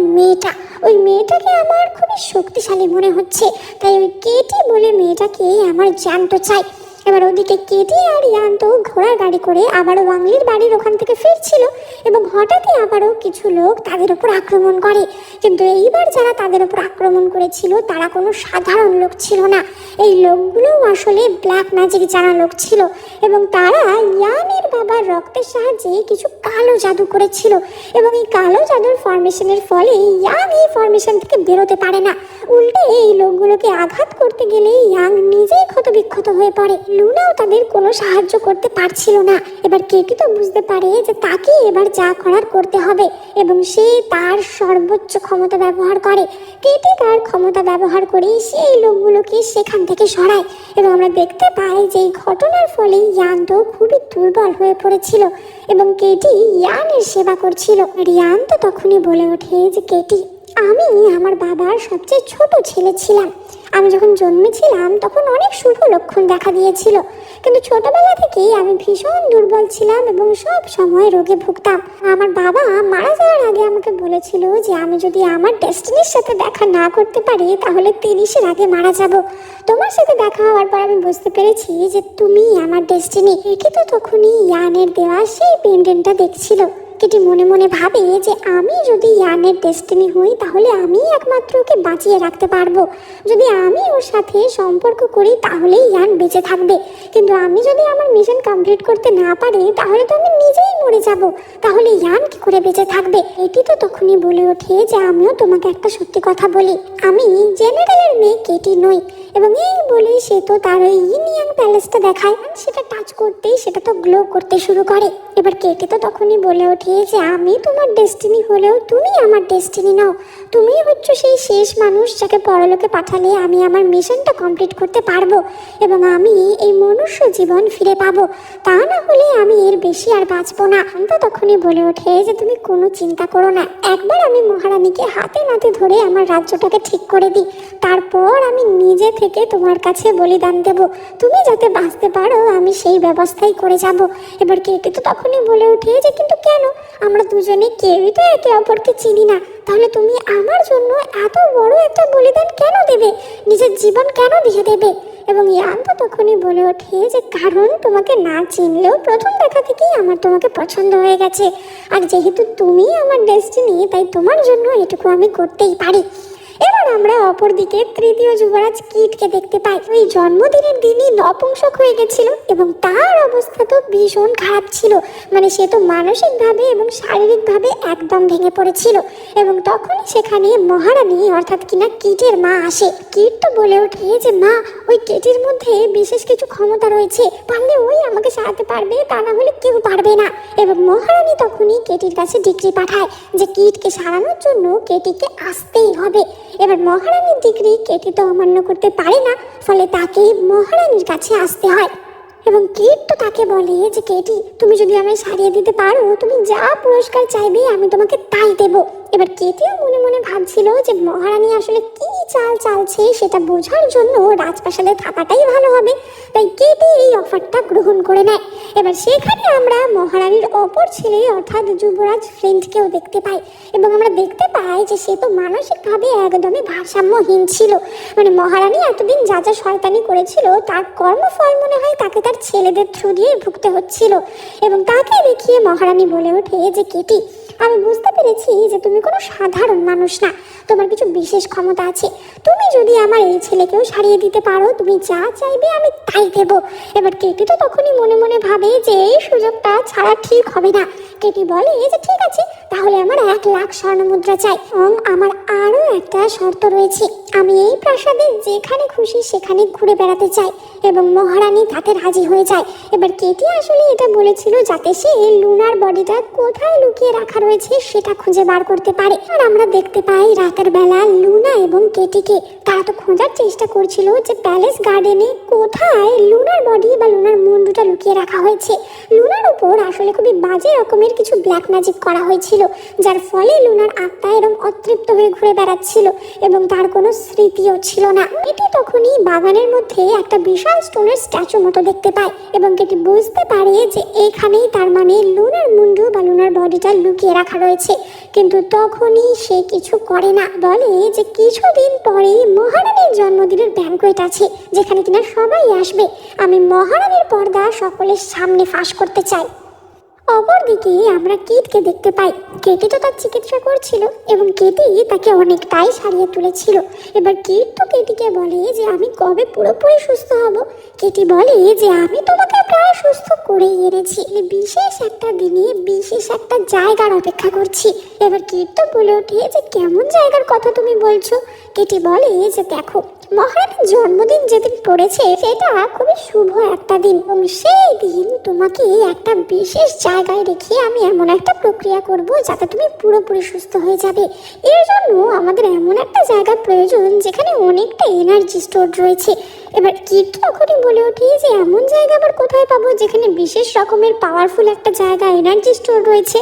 মেয়েটাকে আমার খুবই শক্তিশালী মনে হচ্ছে, তাই ওই কেটি বলে মেয়েটাকে আমার জ্যান্ত চাই। এবার ওদিকে কেটি আর ইয়ান তো ঘোড়ার গাড়ি করে আবারও ওয়াংলির বাড়ির ওখান থেকে ফিরছিল এবং হঠাৎই আবারও কিছু লোক তাদের উপর আক্রমণ করে। কিন্তু এইবার যারা তাদের উপর আক্রমণ করেছিল তারা কোনো সাধারণ লোক ছিল না, এই লোকগুলো আসলে ব্ল্যাক ম্যাজিক জানা লোক ছিল এবং তারা ইয়ানের বাবার রক্তের সাহায্যে কিছু কালো জাদু করেছিল এবং এই কালো জাদুর ফরমেশনের ফলে ইয়ান এই ফরমেশন থেকে বেরোতে পারে না। উল্টে এই লোকগুলোকে আঘাত করতে গেলে ইয়াং নিজেই ক্ষতবিক্ষত হয়ে পড়ে। লুনাও তাদের কোনো সাহায্য করতে পারছিল না। এবার কেটি তো বুঝতে পারে যে তাকে এবার যা করার করতে হবে এবং সে তার সর্বোচ্চ ক্ষমতা ব্যবহার করে। কেটি তার ক্ষমতা ব্যবহার করে সেই লোকগুলোকে সেখান থেকে সরায় এবং আমরা দেখতে পাই যে এই ঘটনার ফলে ইয়ান তো খুবই দুর্বল হয়ে পড়েছিল এবং কেটি ইয়ানের সেবা করছিল। ইয়ান তো তখনই বলে ওঠে যে কেটি, আমি আমার বাবার সবচেয়ে ছোট ছেলে ছিলাম। আমি যখন জন্মেছিলাম তখন অনেক শুভ লক্ষণ দেখা দিয়েছিল, কিন্তু ছোটবেলা থেকেই আমি ভীষণ দুর্বল ছিলাম এবং সব সময় রোগে ভুগতাম। আমার বাবা মারা যাওয়ার আগে আমাকে বলেছিল যে আমি যদি আমার ডেস্টিনির সাথে দেখা না করতে পারি তাহলে 30-এর আগে মারা যাব। তোমার সাথে দেখা হওয়ার পর আমি বুঝতে পেরেছি যে তুমি আমার ডেস্টিনি। একে তো তখনই ইয়ানের দেওয়া সেই পেন্ডেন্টটা দেখছিল। কেটি মনে মনে ভাবে যে আমি যদি ইয়ানের ডেস্টিনি হই তাহলে আমি একমাত্র ওকে বাঁচিয়ে রাখতে পারবো। যদি আমি ওর সাথে সম্পর্ক করি তাহলে ইয়ান বেঁচে থাকবে, কিন্তু আমি যদি আমার মিশন কমপ্লিট করতে না পারি তাহলে তো আমি নিজেই মরে যাব। তাহলে ইয়ান কি করে বেঁচে থাকবে? কেটি তো তখনই বলে ওঠে যে আমিও তোমাকে একটা সত্যি কথা বলি, আমি জেনারেলের মেয়ে কেটি নই এবং এই বলে সে তো তার ওই ইন ইয়াং প্যালেসটা দেখায়, সেটা টাচ করতেই সেটা তো গ্লো করতে শুরু করে। এবার কেটি তো তখনই বলে ওঠে যে আমি তোমার ডেস্টিনি হলেও তুমি আমার ডেস্টিনি নাও, তুমি হচ্ছে সেই শেষ মানুষ যাকে পরলোকে পাঠালে আমি আমার মিশনটা কমপ্লিট করতে পারবো এবং আমি এই মনুষ্য জীবন ফিরে পাবো, তা না হলে আমি এর বেশি আর বাঁচবো না। তো তখনই বলে ওঠে যে তুমি কোনো চিন্তা করো না, একবার আমি মহারানীকে হাতে নাতে ধরে আমার রাজ্যটাকে ঠিক করে দিই, তারপর আমি নিজে থেকে তোমার কাছে বলিদান দেব, তুমি যাতে বাঁচতে পারো আমি সেই ব্যবস্থাই করে যাব। এবার কেটি তো তখনই বলে ওঠে যে কিন্তু কেন, আমরা দুজনে কেউই তো একে অপরকে চিনি না, তাহলে তুমি আমার জন্য এত বড় একটা বলিদান কেন দেবে, নিজের জীবন কেন দিয়ে দেবে? এবং ইয়ান তো তখনই বলে ওঠে যে কারণ তোমাকে না চিনলেও প্রথম দেখা থেকেই আমার তোমাকে পছন্দ হয়ে গেছে, আর যেহেতু তুমি আমার ডেস্টিনি তাই তোমার জন্য এটুকু আমি করতেই পারি। এবার আমরা অপরদিকে তৃতীয় যুবরাজ কিটকে দেখতে পাই। ওই জন্মদিনের দিনই নপুংসক হয়ে গেছিল এবং তার অবস্থা তো ভীষণ খারাপ ছিল, মানে সে তো মানসিকভাবে এবং শারীরিকভাবে একদম ভেঙে পড়েছিল। এবং তখনই সেখানে মহারানী অর্থাৎ কিনা কিটের মা আসে। কিট তো বলে ওঠে যে মা, ওই কেটির মধ্যে বিশেষ কিছু ক্ষমতা রয়েছে, পারলে ওই আমাকে সারাতে পারবে, তা না হলে কেউ পারবে না। এবং মহারানী তখনই কেটির কাছে ডিগ্রি পাঠায় যে কিটকে সারানোর জন্য কেটিকে আসতেই হবে। এবার মহারানীর ডিগ্রি কেটি তো অমান্য করতে পারে না, ফলে তাকে মহারানীর কাছে আসতে হয়। এবং কিট তো তাকে বলে যে কেটি, তুমি যদি আমায় সারিয়ে দিতে পারো, তুমি যা পুরস্কার চাইবে আমি তোমাকে তাই দেবো। এবার কেটিও মনে মনে ভাবছিল যে মহারানী আসলে কি চাল চালছে সেটা বোঝার জন্য রাজপ্রাসাদে থাকাটাই ভালো হবে, তাই কেটি এই অফারটা গ্রহণ করে নেয়। এবার সেখানে আমরা মহারানীর অপর ছেলে অর্থাৎ যুবরাজ ফ্লিন্টকেও দেখতে পাই এবং আমরা দেখতে পাই যে সে তো মানসিকভাবে একদমই ভারসাম্যহীন ছিল, মানে মহারানী এতদিন যা যা শয়তানি করেছিল তার কর্মফল মনে হয় তাকে তার ছেলেদের থ্রু দিয়ে ভুগতে হচ্ছিল। এবং তাকে দেখিয়ে মহারানী বলে ওঠে যে কেটি, আমি বুঝতে পেরেছি যে তুমি কোনো সাধারণ মানুষ না, তোমার কিছু বিশেষ ক্ষমতা আছে, তুমি যদি আমার এই ছেলেকেও সারিয়ে দিতে পারো, তুমি যা চাইবে আমি তাই দেবো। এবার কেটি তো তখনই মনে মনে ভাবে যে এই সুযোগটা ছাড়া ঠিক হবে না। কেটি বলে যে ঠিক আছে, তাহলে আমার 1,00,000 স্বর্ণমুদ্রা চাই এবং আমার আরও একটা শর্ত রয়েছে, আমি এই প্রাসাদে যেখানে খুশি সেখানে ঘুরে বেড়াতে চাই। এবং মহারানী তাতে রাজি হয়ে যায়। এবার কেটি আসলে এটা বলেছিল যাতে সে লুনার বডিটা কোথায় লুকিয়ে রাখা রয়েছে সেটা খুঁজে বার করতে পারে। আর আমরা দেখতে পাই রাতের বেলা লুনা এবং কেটিকে তারা তো খোঁজার চেষ্টা করছিল যে প্যালেস গার্ডেনে কোথায় লুনার বডি বা লুনার মুন্ডুটা লুকিয়ে রাখা হয়েছে। লুনার উপর আসলে খুবই বাজে রকমের কিছু ব্ল্যাক ম্যাজিক করা হয়েছিল, যার ফলে লুনার আত্মা এরকম অতৃপ্ত হয়ে ঘুরে বেড়াচ্ছিল এবং তার কোনো স্মৃতিও ছিল না। এটি তখনই বাগানের মধ্যে একটা বিশাল স্টোনের স্ট্যাচু মতো দেখতে পায় এবং কেটি বুঝতে পারে যে এখানেই তার মানে লুনার মুন্ডু বা লুনার বডিটা লুকিয়ে রাখা রয়েছে। কিন্তু তখনই সে কিছু করে না, বলে যে কিছুদিন পরে মহারানীর জন্মদিনের ব্যাঙ্কোয়েট আছে যেখানে কিনা সবাই আসবে, আমি মহারানীর পর্দা সকলের সামনে ফাঁস করতে চাই। অপরদিকে আমরা কিটকে দেখতে পাই। কেটি তো তার চিকিৎসা করছিল এবং কেটি তাকে অনেকটাই সারিয়ে তুলেছিল। এবার কিট তো কেটিকে বলে যে আমি কবে পুরোপুরি সুস্থ হব। কেটি বলে যে আমি তোমাকে প্রায় সুস্থ করেই এনেছি, বিশেষ একটা দিনে বিশেষ একটা জায়গার অপেক্ষা করছি। এবার কিট তো বলে ওঠে যে কেমন জায়গার কথা তুমি বলছো? কেটি বলে যে দেখো, মহারানীর জন্মদিন যেদিন পড়েছে সেটা খুবই শুভ একটা দিন এবং সেই দিন তোমাকে একটা বিশেষ জায়গায় রেখে আমি এমন একটা প্রক্রিয়া করব যাতে তুমি পুরোপুরি সুস্থ হয়ে যাবে। এর জন্য আমাদের এমন একটা জায়গা প্রয়োজন যেখানে অনেকটা এনার্জি স্টোর রয়েছে। এবার কিট তখনই বলে ওঠে যে এমন জায়গা আবার কোথায় পাবো যেখানে বিশেষ রকমের পাওয়ারফুল একটা জায়গা এনার্জি স্টোর রয়েছে।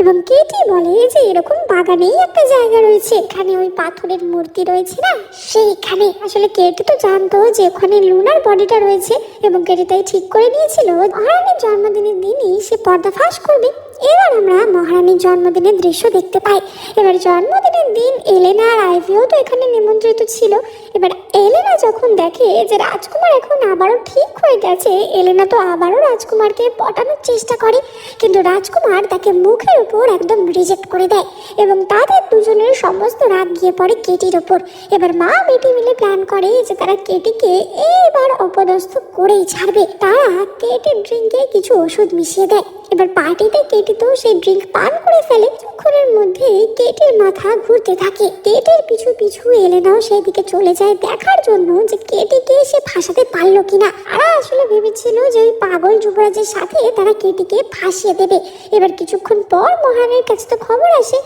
এবং কেটি বলে যে এরকম বাগানেই একটা জায়গা রয়েছে, এখানে ওই পাথরের মূর্তি রয়েছে না, সেইখানে। আসলে কেটি তো জানতো যে ওখানে লুনার বডিটা রয়েছে এবং কেটি তাই ঠিক করে নিয়েছিল মহারানীর জন্মদিনের দিনই সে পর্দা ফাঁস করবে। এবার আমরা মহারানীর জন্মদিনের দৃশ্য দেখতে পাই। এবার জন্মদিনের দিন এলেনা আর আইভিও তো এখানে নিমন্ত্রিত ছিল। এবার এলেনা যখন দেখে যে রাজকুমার এখন আবারও ঠিক হয়ে গেছে, এলেনা তো আবারও রাজকুমারকে পটানোর চেষ্টা করে, কিন্তু রাজকুমার তাকে মুখের উপর একদম রিজেক্ট করে দেয় এবং তাদের দুজনের সমস্ত রাগ গিয়ে পড়ে কেটির ওপর। এবার মা বেটি মিলে প্ল্যান করে যে তারা কেটিকে এবার অপদস্থ করেই ছাড়বে। তারা কেটির ড্রিঙ্কে কিছু ওষুধ মিশিয়ে দেয়। এবার পার্টিতে কেটি তো সেই ড্রিঙ্ক পান করে ফেলে। কিছুক্ষণের মধ্যে কেটির মাথা ঘুরতে থাকে। কেটির পিছু পিছু এলেনাও সেই দিকে চলে যায় দেখার জন্য যে কেটিকে সে ফাঁসাতে পারলো কিনা। তারা আসলে ভেবেছিল যে ওই পাগল যুবরাজের সাথে তারা কেটিকে ফাঁসিয়ে দেবে। এবার কিছুক্ষণ পর মহারানীর কাছে তো খবর আসে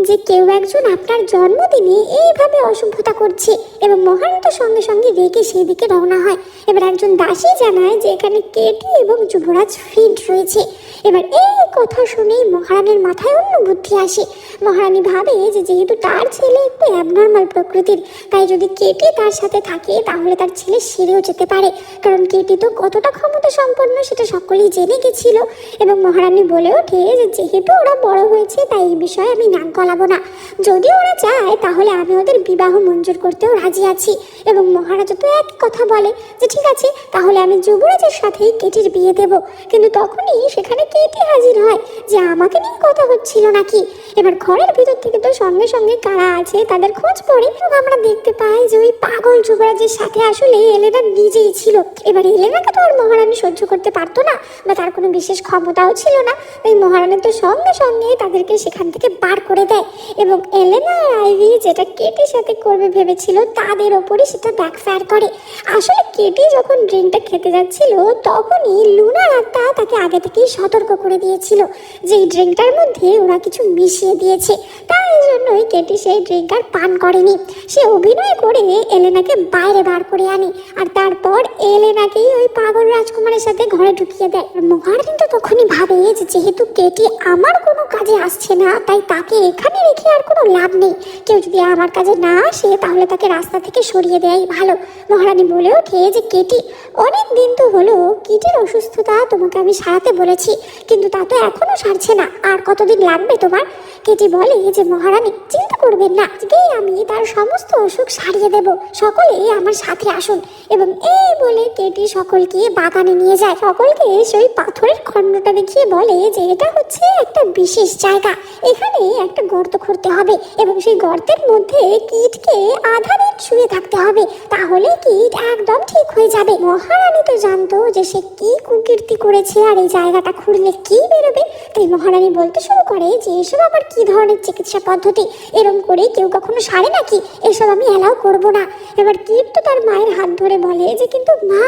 যে কেউ একজন আপনার জন্মদিনে এইভাবে অসভ্যতা করছে, এবং মহারানী তো সঙ্গে সঙ্গে রেগে সেই দিকে রওনা হয়। এবার একজন দাসী জানায় যে এখানে কেটি এবং যুবরাজ ফিট রয়েছে। এবার এই কথা শুনেই মহারানীর মাথায় অন্য বুদ্ধি আসে। মহারানী ভাবে যে যেহেতু তার ছেলে একটু অ্যাবনর্মাল প্রকৃতির, তাই যদি কেটি তার সাথে থাকে তাহলে তার ছেলে সেরেও যেতে পারে, কারণ কেটি তো কতটা ক্ষমতা সম্পন্ন সেটা সকলেই জেনে গেছিল। এবং মহারানী বলে ওঠে যে যেহেতু ওরা বড় হয়েছে তাই এই বিষয়ে আমি নাক গলাবো না, যদি ওরা চায় তাহলে আমি ওদের বিবাহ মঞ্জুর করতেও রাজি আছি। এবং মহারাজা তো এক কথা বলে যে ঠিক আছে, তাহলে আমি যুবরাজের সাথেই কেটির বিয়ে দেব। কিন্তু তখনই সেখানে কেটি হাজির হয় যে আমাকে নিয়ে কথা হচ্ছিল নাকি। এবার ঘরের ভিতর থেকে তো সঙ্গে সঙ্গে কারা আছে তাদের খোঁজ পড়ে, এবং আমরা দেখতে পাই যে ওই পাগল যুবরাজের সাথে আসলে এলেনা নিজেই ছিল। এবার এলেনাকে তো আর মহারানী সহ্য করতে পারতো না, বা তার কোনো বিশেষ ক্ষমতাও ছিল না, তাই মহারানী তো সঙ্গে সঙ্গে তাদেরকে সেখান থেকে বার করে দেয়। এবং এলেনা আর আইভি যেটা কেটির সাথে করবে ভেবেছিল তাদের ওপরে সেটা ব্যাকফায়ার করে। আসলে কেটি যখন ড্রিঙ্কটা খেতে যাচ্ছিল তখনই লুনার আত্মা তাকে আগে থেকেই সতর্ক করে দিয়েছিল যে এই ড্রিঙ্কটার মধ্যে ওরা কিছু মিশিয়ে দিয়েছে, তাই জন্যই কেটি সেই ড্রিঙ্ক আর পান করেনি। সে অভিনয় করে এলেনাকে বাইরে বার করে আনে, আর তারপর এলেনাকেই ওই পাগল রাজকুমারের সাথে ঘরে ঢুকিয়ে দেয়। মহারানী তো তখনই ভাবে যে যেহেতু কেটি আমার কোনো কাজে আসছে না, তাই তাকে এখানে রেখে আর কোনো লাভ নেই। কেউ যদি আমার কাজে না আসে তাহলে তাকে রাস্তা থেকে সরিয়ে দেওয়াই ভালো। মহারানী বলে ওঠে যে কেটি, অনেক দিন তো হলো কিটির অসুস্থতা তোমাকে আমি সারাতে বলেছি, কিন্তু তা তো এখনো সারছে না, আর কতদিন লাগবে তোমার? কেটি বলে যে মহারানী চিন্তা করবেন না, আজকেই আমি তার সমস্ত অসুখ সারিয়ে দেব, সকলে আমার সাথে আসুন। এবং এই বলে কেটি সকলকে বাগানে নিয়ে যায়। সকলকে সেই পাথরের খণ্ডটা দেখিয়ে বলে যে এটা হচ্ছে একটা বিশেষ জায়গা, এখানে একটা গর্ত খুঁড়তে হবে এবং সেই গর্তের মধ্যে কীটকে আধা দিন শুয়ে থাকতে হবে, তাহলে কীট একদম ঠিক হয়ে যাবে। মহারানী তো জানতো যে সে কি কুকীর্তি করেছে আর এই জায়গাটা খুঁড়লে কি বেরোবে, তাই মহারানী বলতে শুরু করে যে এসব আবার কি ধরনের চিকিৎসা পদ্ধতি, এরম করে কেউ কখনো সারে নাকি, এসব আমি অ্যালাউ করব না। এবার কীট তো তার মায়ের হাত ধরে বলে যে কিন্তু মা,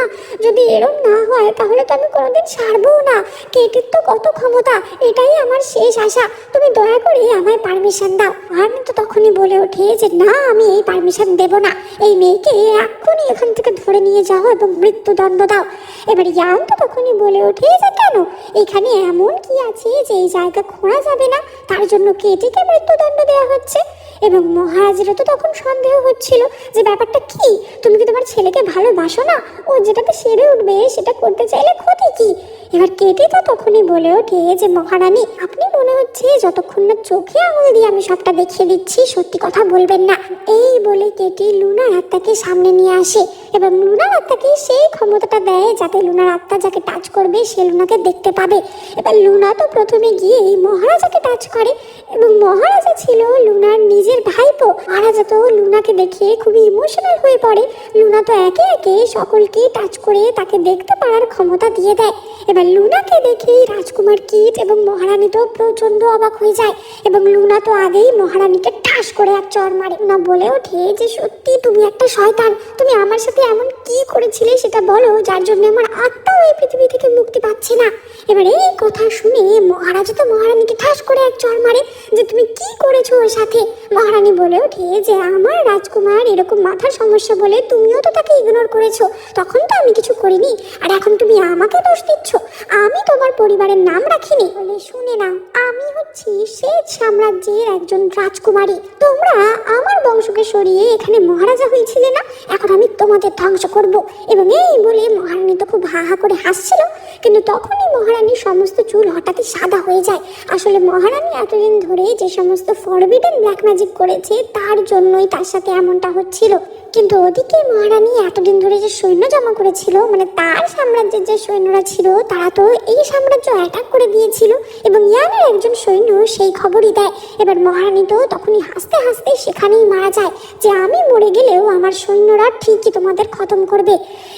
যদি এরম না হয় তাহলে তো আমি কোনোদিন সারবও না, কেটির তো কত ক্ষমতা, এটাই আমার শেষ আশা, তুমি দয়া করে আমায় পারমিশন দাও। মহারানী তো তখনই বলে ওঠে যে না, আমি এই পারমিশন দেব না, এই মেয়েকে এক্ষুনি এখান থেকে ধরে নিয়ে যাও এবং মৃত্যুদণ্ড দাও। এবার ইয়ান তো তখনই বলে ওঠে যে কেন, এখানে এমন কি আছে যে এই জায়গা খোঁড়া যাবে না, তার জন্য কেটিকে মৃত্যুদণ্ড দেওয়া হচ্ছে? এবং মহারাজেরও তো তখন সন্দেহ হচ্ছিল যে ব্যাপারটা কি, তুমি কি তোমার ছেলেকে ভালোবাসো না? ও যেটাতে সেরে উঠবে সেটা করতে চাইলে ক্ষতি কি? এবার কেটি তো তখনই বলে ওঠে যে মহারানী, আপনি মনে হচ্ছে যতক্ষণ না চোখে আঙুল দিয়ে আমি সবটা দেখিয়ে দিচ্ছি সত্যি কথা বলবেন না। এই বলে কেটি লুনার আত্মাকে সামনে নিয়ে আসে এবং লুনার আত্মাকে সেই ক্ষমতাটা দেয় যাতে লুনার আত্মা যাকে টাচ করবে সে লুনাকে দেখতে পাবে। এবার লুনা তো প্রথমে গিয়েই মহারাজাকে টাচ করে, এবং মহারাজা ছিল লুনার নিজের ভাইপো। মহারাজা তো লুনাকে দেখে খুবই ইমোশনাল হয়ে পড়ে। লুনা তো একে একে সকলকে টাচ করে তাকে দেখতে পারার ক্ষমতা দিয়ে দেয়। এবার লুনাকে দেখেই রাজকুমার কিট এবং মহারানী তো প্রচন্ড অবাক হয়ে যায়, এবং লুনা তো আগেই মহারানীকে ঠাস করে এক চড় মারে। লুনা বলে ওঠে যে সত্যি তুমি একটা শয়তান, তুমি আমার সাথে এমন কি করেছিলে সেটা বলো যার জন্য আমার আত্মাও এই পৃথিবী থেকে মুক্তি পাচ্ছে না। এবার এই কথা শুনে মহারাজা তো মহারানীকে ঠাস করে এক চড় মারে যে তুমি কি করেছো ওর সাথে। মহারানী বলে ওঠে যে আমার রাজকুমার এরকম মাথার সমস্যা বলে তুমিও তো তাকে ইগনোর করেছো, তখন তো আমি কিছু করিনি, আর এখন তুমি আমাকে দোষ দিচ্ছ, আমি তোমার পরিবারের নাম রাখিনি। বলে শুনে নাও, আমি হচ্ছি শ্বেত সাম্রাজ্যের একজন রাজকুমারী, তোমরা আমার বংশকে সরিয়ে এখানে মহারাজা হয়েছিলে না, এখন আমি তোমাদের ধ্বংস করব। এবং এই বলে মহারানী তো খুব হা হা করে হাসছিল, কিন্তু তখনই মহারানীর সমস্ত চুল হঠাৎই সাদা হয়ে যায়। আসলে মহারানী এতদিন ধরে যে সমস্ত ফরবিডেন ব্ল্যাক ম্যাজিক করেছে তার জন্যই তার সাথে এমনটা হচ্ছিল। কিন্তু ওদিকে মহারানী এতদিন ধরে যে সৈন্য জমা করেছিল, মানে তার সাম্রাজ্যের যে সৈন্যরা ছিল তারা তো এই সাম্রাজ্য অ্যাটাক করে দিয়েছিল, এবং ইয়ানের একজন একজন সৈন্য সেই খবরই দেয়। এবার মহারানী তো তখনই হাসতে হাসতে সেখানেই মারা যায় যে আমি মরে গেলেও আমার সৈন্যরা ঠিকই তোমাদের খতম করবে।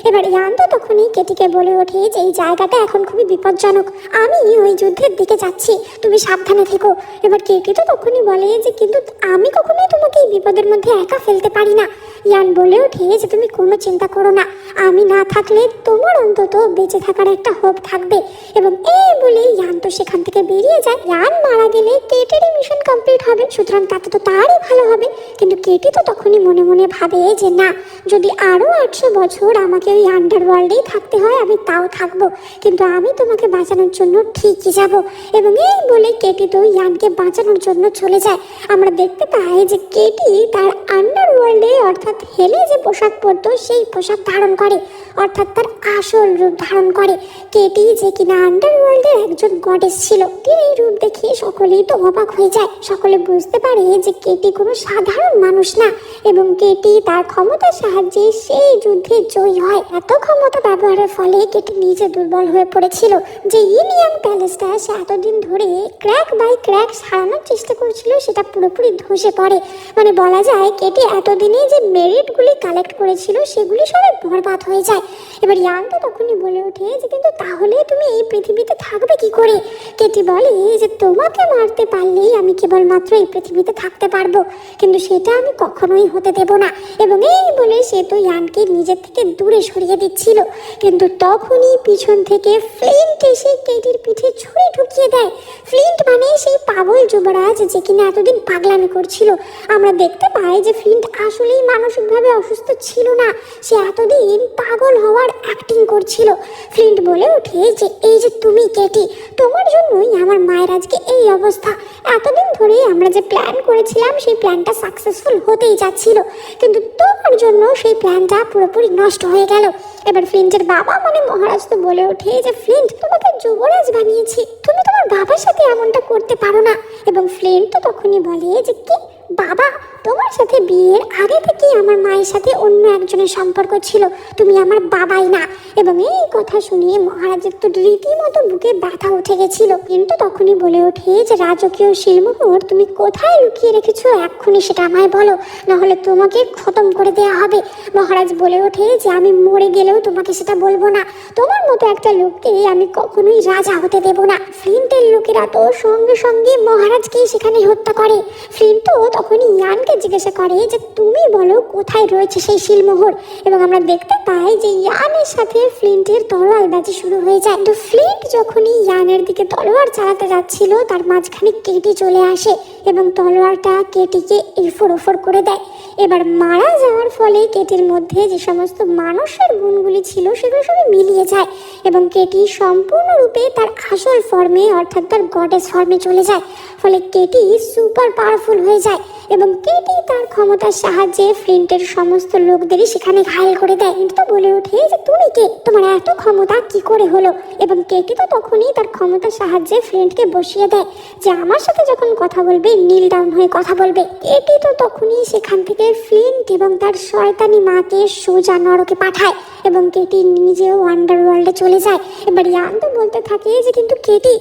এবার ইয়ান তো তখনই কেটিকে বলে ওঠে যে এই জায়গাটা এখন খুবই বিপজ্জনক, আমি ওই যুদ্ধের দিকে যাচ্ছি, তুমি সাবধানে থেকো। এবার কেটি তো তখনই বলে যে কিন্তু আমি কখনোই তোমাকে এই বিপদের মধ্যে একা ফেলতে পারি না। ইয়ান বলে ওঠে যে তুমি কোনো চিন্তা করো না, আমি না থাকলে তোমার অন্তত বেঁচে থাকার একটা হোপ থাকবে। এবং এই বলে ইয়ান তো সেখান থেকে বেরিয়ে যায়। ইয়ান মারা গেলে কেটির মিশন কমপ্লিট হবে, সুতরাং তাতে তো তারই ভালো হবে। কিন্তু কেটি তো তখনই মনে মনে ভাবে যে না, যদি আরও 800 বছর আমাকে ওই আন্ডারওয়ার্ল্ডেই থাকতে হয় আমি তাও থাকবো, কিন্তু আমি তোমাকে বাঁচানোর জন্য ঠিকই যাব। এবং এই বলে কেটি তো ইয়ানকে বাঁচানোর জন্য চলে যায়। আমরা দেখতে পাই যে কেটি তার আন্ডারওয়ার্ল্ডে অর্থাৎ হেলে যে পোশাক পরতো সেই পোশাক ধারণ করে, অর্থাৎ তার আসল রূপ ধারণ করে। কেটি যে কিনা আন্ডারওয়ার্ল্ডের একজন গডেস ছিল, এই রূপ দেখে সকলেই তো অবাক হয়ে যায়। সকলে বুঝতে পারে যে কেটি কোনো সাধারণ মানুষ না এবং কেটি তার ক্ষমতার সাহায্যে সেই যুদ্ধে জয়ী হয়। এত ক্ষমতা ব্যবহারের ফলে কেটি নিজে দুর্বল হয়ে পড়েছিল যে ইনিয়াম প্যালেসটা সে এতদিন ধরে ক্র্যাক বাই ক্র্যাক সারানোর চেষ্টা করছিল সেটা পুরোপুরি ধসে পড়ে। মানে বলা যায় কেটি এতদিনে যে মেরিটগুলি কালেক্ট করেছিল সেগুলি সবাই বরবাদ হয়ে যায়। এবার ইয়ান তো তখনই বলে ওঠে যে কিন্তু তাহলে তুমি এই পৃথিবীতে থাকবে কি করে? কেটি বলে যে তোমাকে মারতে পারলেই আমি কেবলমাত্র এই পৃথিবীতে থাকতে পারবো, কিন্তু সেটা আমি কখনোই হতে দেব না। এবং এই বলে সে তো ইয়ানকে নিজের থেকে দূরে সরিয়ে দিচ্ছিল, কিন্তু তখনই পিছন থেকে ফ্লিন্ট এসে কেটির পিঠে ছুরি ঢুকিয়ে দেয়। ফ্লিন্ট মানে সেই পাগল যুবরাজ যে কিনা এতদিন পাগলামি করছিল। আমরা দেখতে পাই যে ফ্লিন্ট আসলেই মানসিকভাবে অসুস্থ ছিল না, সে এতদিন পাগল হওয়ার অ্যাক্টিং করছিল। ফ্লিন্ট বলে ওঠে যে এই যে তুমি কেটি, তোমার জন্যই আমার মায়ের আজকে এই অবস্থা। এতদিন ধরে আমরা যে প্ল্যান করেছিলাম সেই প্ল্যানটা সাকসেসফুল হতেই যাচ্ছিল, কিন্তু তোমার জন্য সেই প্ল্যানটা পুরোপুরি নষ্ট হয়ে গেল। এবার ফ্লিন্টের বাবা মানে মহারাজ তো বলে ওঠে যে ফ্লিন্ট তোমাকে যুবরাজ বানিয়েছি, তুমি তোমার বাবার সাথে এমনটা করতে পারো না। এবং ফ্লিন্ট তো তখনই বলে যে কি বাবা, তোমার সাথে বিয়ের আগে থেকেই আমার মায়ের সাথে অন্য একজনের সম্পর্ক ছিল, তুমি আমার বাবাই না। এবং এই কথা শুনে মহারাজের তো রীতিমতো বুকে ব্যথা উঠে গেছিল। কিন্তু তখনই বলে ওঠে যে রাজকীয় শিলমোহর তুমি কোথায় লুকিয়ে রেখেছো, এক্ষুনি সেটা আমায় বলো, নাহলে তোমাকে খতম করে দেওয়া হবে। মহারাজ বলে ওঠে যে আমি মরে গেলেও তোমাকে সেটা বলবো না, তোমার মতো একটা লোককে আমি কখনোই রাজা হতে দেব না। ফ্লিন্টের লোকেরা তো সঙ্গে সঙ্গে মহারাজকে সেখানে হত্যা করে। ফ্লিন্ট তো তখনই ইয়ানকে জিজ্ঞাসা করে যে তুমি বলো কোথায় রয়েছে সেই শিলমোহর। এবং আমরা দেখতে পাই যে ইয়ানের সাথে ফ্লিন্টের তলোয়ার বাজি শুরু হয়ে যায়। তো ফ্লিন্ট যখনই ইয়ানের দিকে তলোয়ার চালাতে যাচ্ছিল তার মাঝখানে কেটি চলে আসে এবং তলোয়ারটা কেটিকে এফোর ওফর করে দেয়। এবার মারা যাওয়ার ফলে কেটির মধ্যে যে সমস্ত মানুষের গুণগুলি ছিল সেগুলো সবই মিলিয়ে যায় এবং কেটি সম্পূর্ণরূপে তার আসল ফর্মে অর্থাৎ তার গডেস ফর্মে চলে যায়। ফলে কেটি সুপার পাওয়ারফুল হয়ে যায় এবং কেটি তার ক্ষমতার সাহায্যে ফ্লিন্টের সমস্ত লোকদেরই সেখানে ঘায়েল করে দেয়। কিন্তু বলে ওঠে যে তুমি কে, তোমার এত ক্ষমতা কি করে হলো? এবং কেটি তো তখনই তার ক্ষমতার সাহায্যে ফ্লিন্টকে বসিয়ে দেয় যে আমার সাথে যখন কথা বলবে নীল ডাউন হয়ে কথা বলবে। কেটি তো তখনই সেখান থেকে ফ্লিন্ট এবং তার শয়তানি মাকে সোজা নরকে পাঠায় এবং কেটি নিজেও আন্ডারওয়ার্ল্ডে চলে যায়। এবার ইয়ান তো বলতে থাকে যে কিন্তু কেটি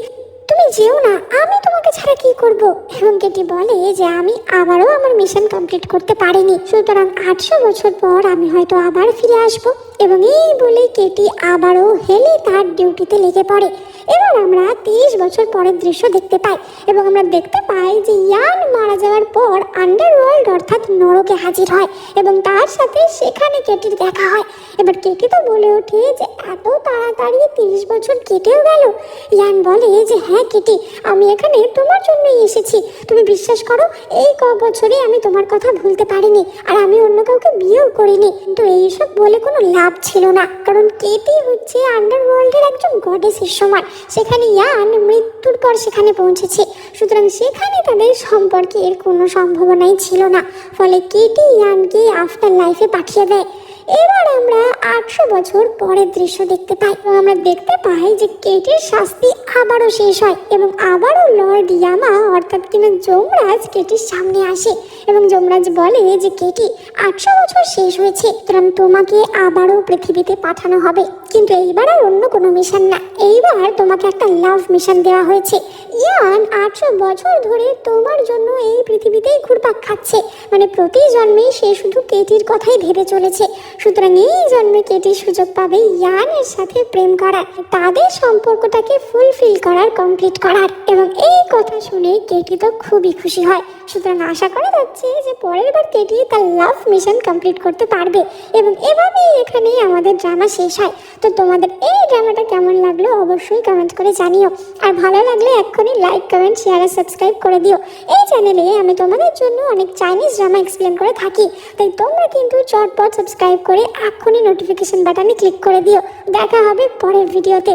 তুমি যেও না, আমি তোমাকে ছাড়া কি করব? এবং কেটি বলে যে আমি আবারও আমার মিশন কমপ্লিট করতে পারিনি, সুতরাং 800 বছর পর আমি হয়তো আবার ফিরে আসব। এবং এই বলে কেটি আবারও হেলে তার ডিউটিতে লেগে পড়ে। এবার আমরা 30 বছর পরের দৃশ্য দেখতে পাই এবং আমরা দেখতে পাই যে ইয়ান মারা যাওয়ার পর আন্ডারওয়ার্ল্ড অর্থাৎ নরকে হাজির হয় এবং তার সাথে সেখানে কেটির দেখা হয়। এবার কেটি তো বলে ওঠে যে এত তাড়াতাড়ি 30 বছর কেটেও গেল। ইয়ান বলে যে হ্যাঁ কেটি, আমি এখানে তোমার জন্যই এসেছি, তুমি বিশ্বাস করো এই বছরে আমি তোমার কথা ভুলতে পারিনি, আর আমি অন্য কাউকে বিয়েও করিনি। কিন্তু এইসব বলে কোনো লাভ ছিল না, কারণ কেটি হচ্ছে আন্ডারওয়ার্ল্ডের একজন গডেসের সমান। সেখানে ইয়ান মৃত্যুর পর সেখানে পৌঁছেছে, সুতরাং সেখানে তাদের সম্পর্কের কোনো সম্ভাবনাই ছিল না। ফলে কেটি ইয়ানকে আফটার লাইফে পাঠিয়ে দেয়। এবার আমরা 800 বছর পরের দৃশ্য দেখতে পাই এবং আমরা দেখতে পাই যে কেটির শাস্তি আবারও শেষ হয় এবং আবারও লর্ড ইয়ামা অর্থাৎ কিনা যমরাজ কেটির সামনে আসে এবং যমরাজ বলে যে কেটি 800 বছর শেষ হয়েছে, সুতরাং তোমাকে আবারও পৃথিবীতে পাঠানো হবে, কিন্তু এইবার আর অন্য কোনো মিশন না, এইবার তোমাকে একটা লাভ মিশন দেওয়া হয়েছে। ইয়ান 800 বছর ধরে তোমার জন্য এই পৃথিবীতেই ঘুরপাক খাচ্ছে, মানে প্রতি জন্মেই সে শুধু কেটির কথাই ভেবে চলেছে, সুতরাং এই জন্মে কেটি সুযোগ পাবে ইয়ানের সাথে প্রেম করার, তাদের সম্পর্কটাকে ফুলফিল করার, কমপ্লিট করার। এবং এই কথা শুনে কেটি তো খুবই খুশি হয়। সুতরাং আশা করা যাচ্ছে যে পরের বার কেটি তার লাভ মিশন কমপ্লিট করতে পারবে এবং এভাবেই এখানে আমাদের ড্রামা শেষ হয়। তো তোমাদের এই ড্রামাটা কেমন লাগলো অবশ্যই কমেন্ট করে জানিও, আর ভালো লাগলে এক্ষুনি লাইক, কমেন্ট, শেয়ার আর সাবস্ক্রাইব করে দিও। এই চ্যানেলে আমি তোমাদের জন্য অনেক চাইনিজ ড্রামা এক্সপ্লেন করে থাকি, তাই তোমরা কিন্তু চটপট সাবস্ক্রাইব করে এক্ষুনি নোটিফিকেশন বাটনে ক্লিক করে দিও। দেখা হবে পরের ভিডিওতে।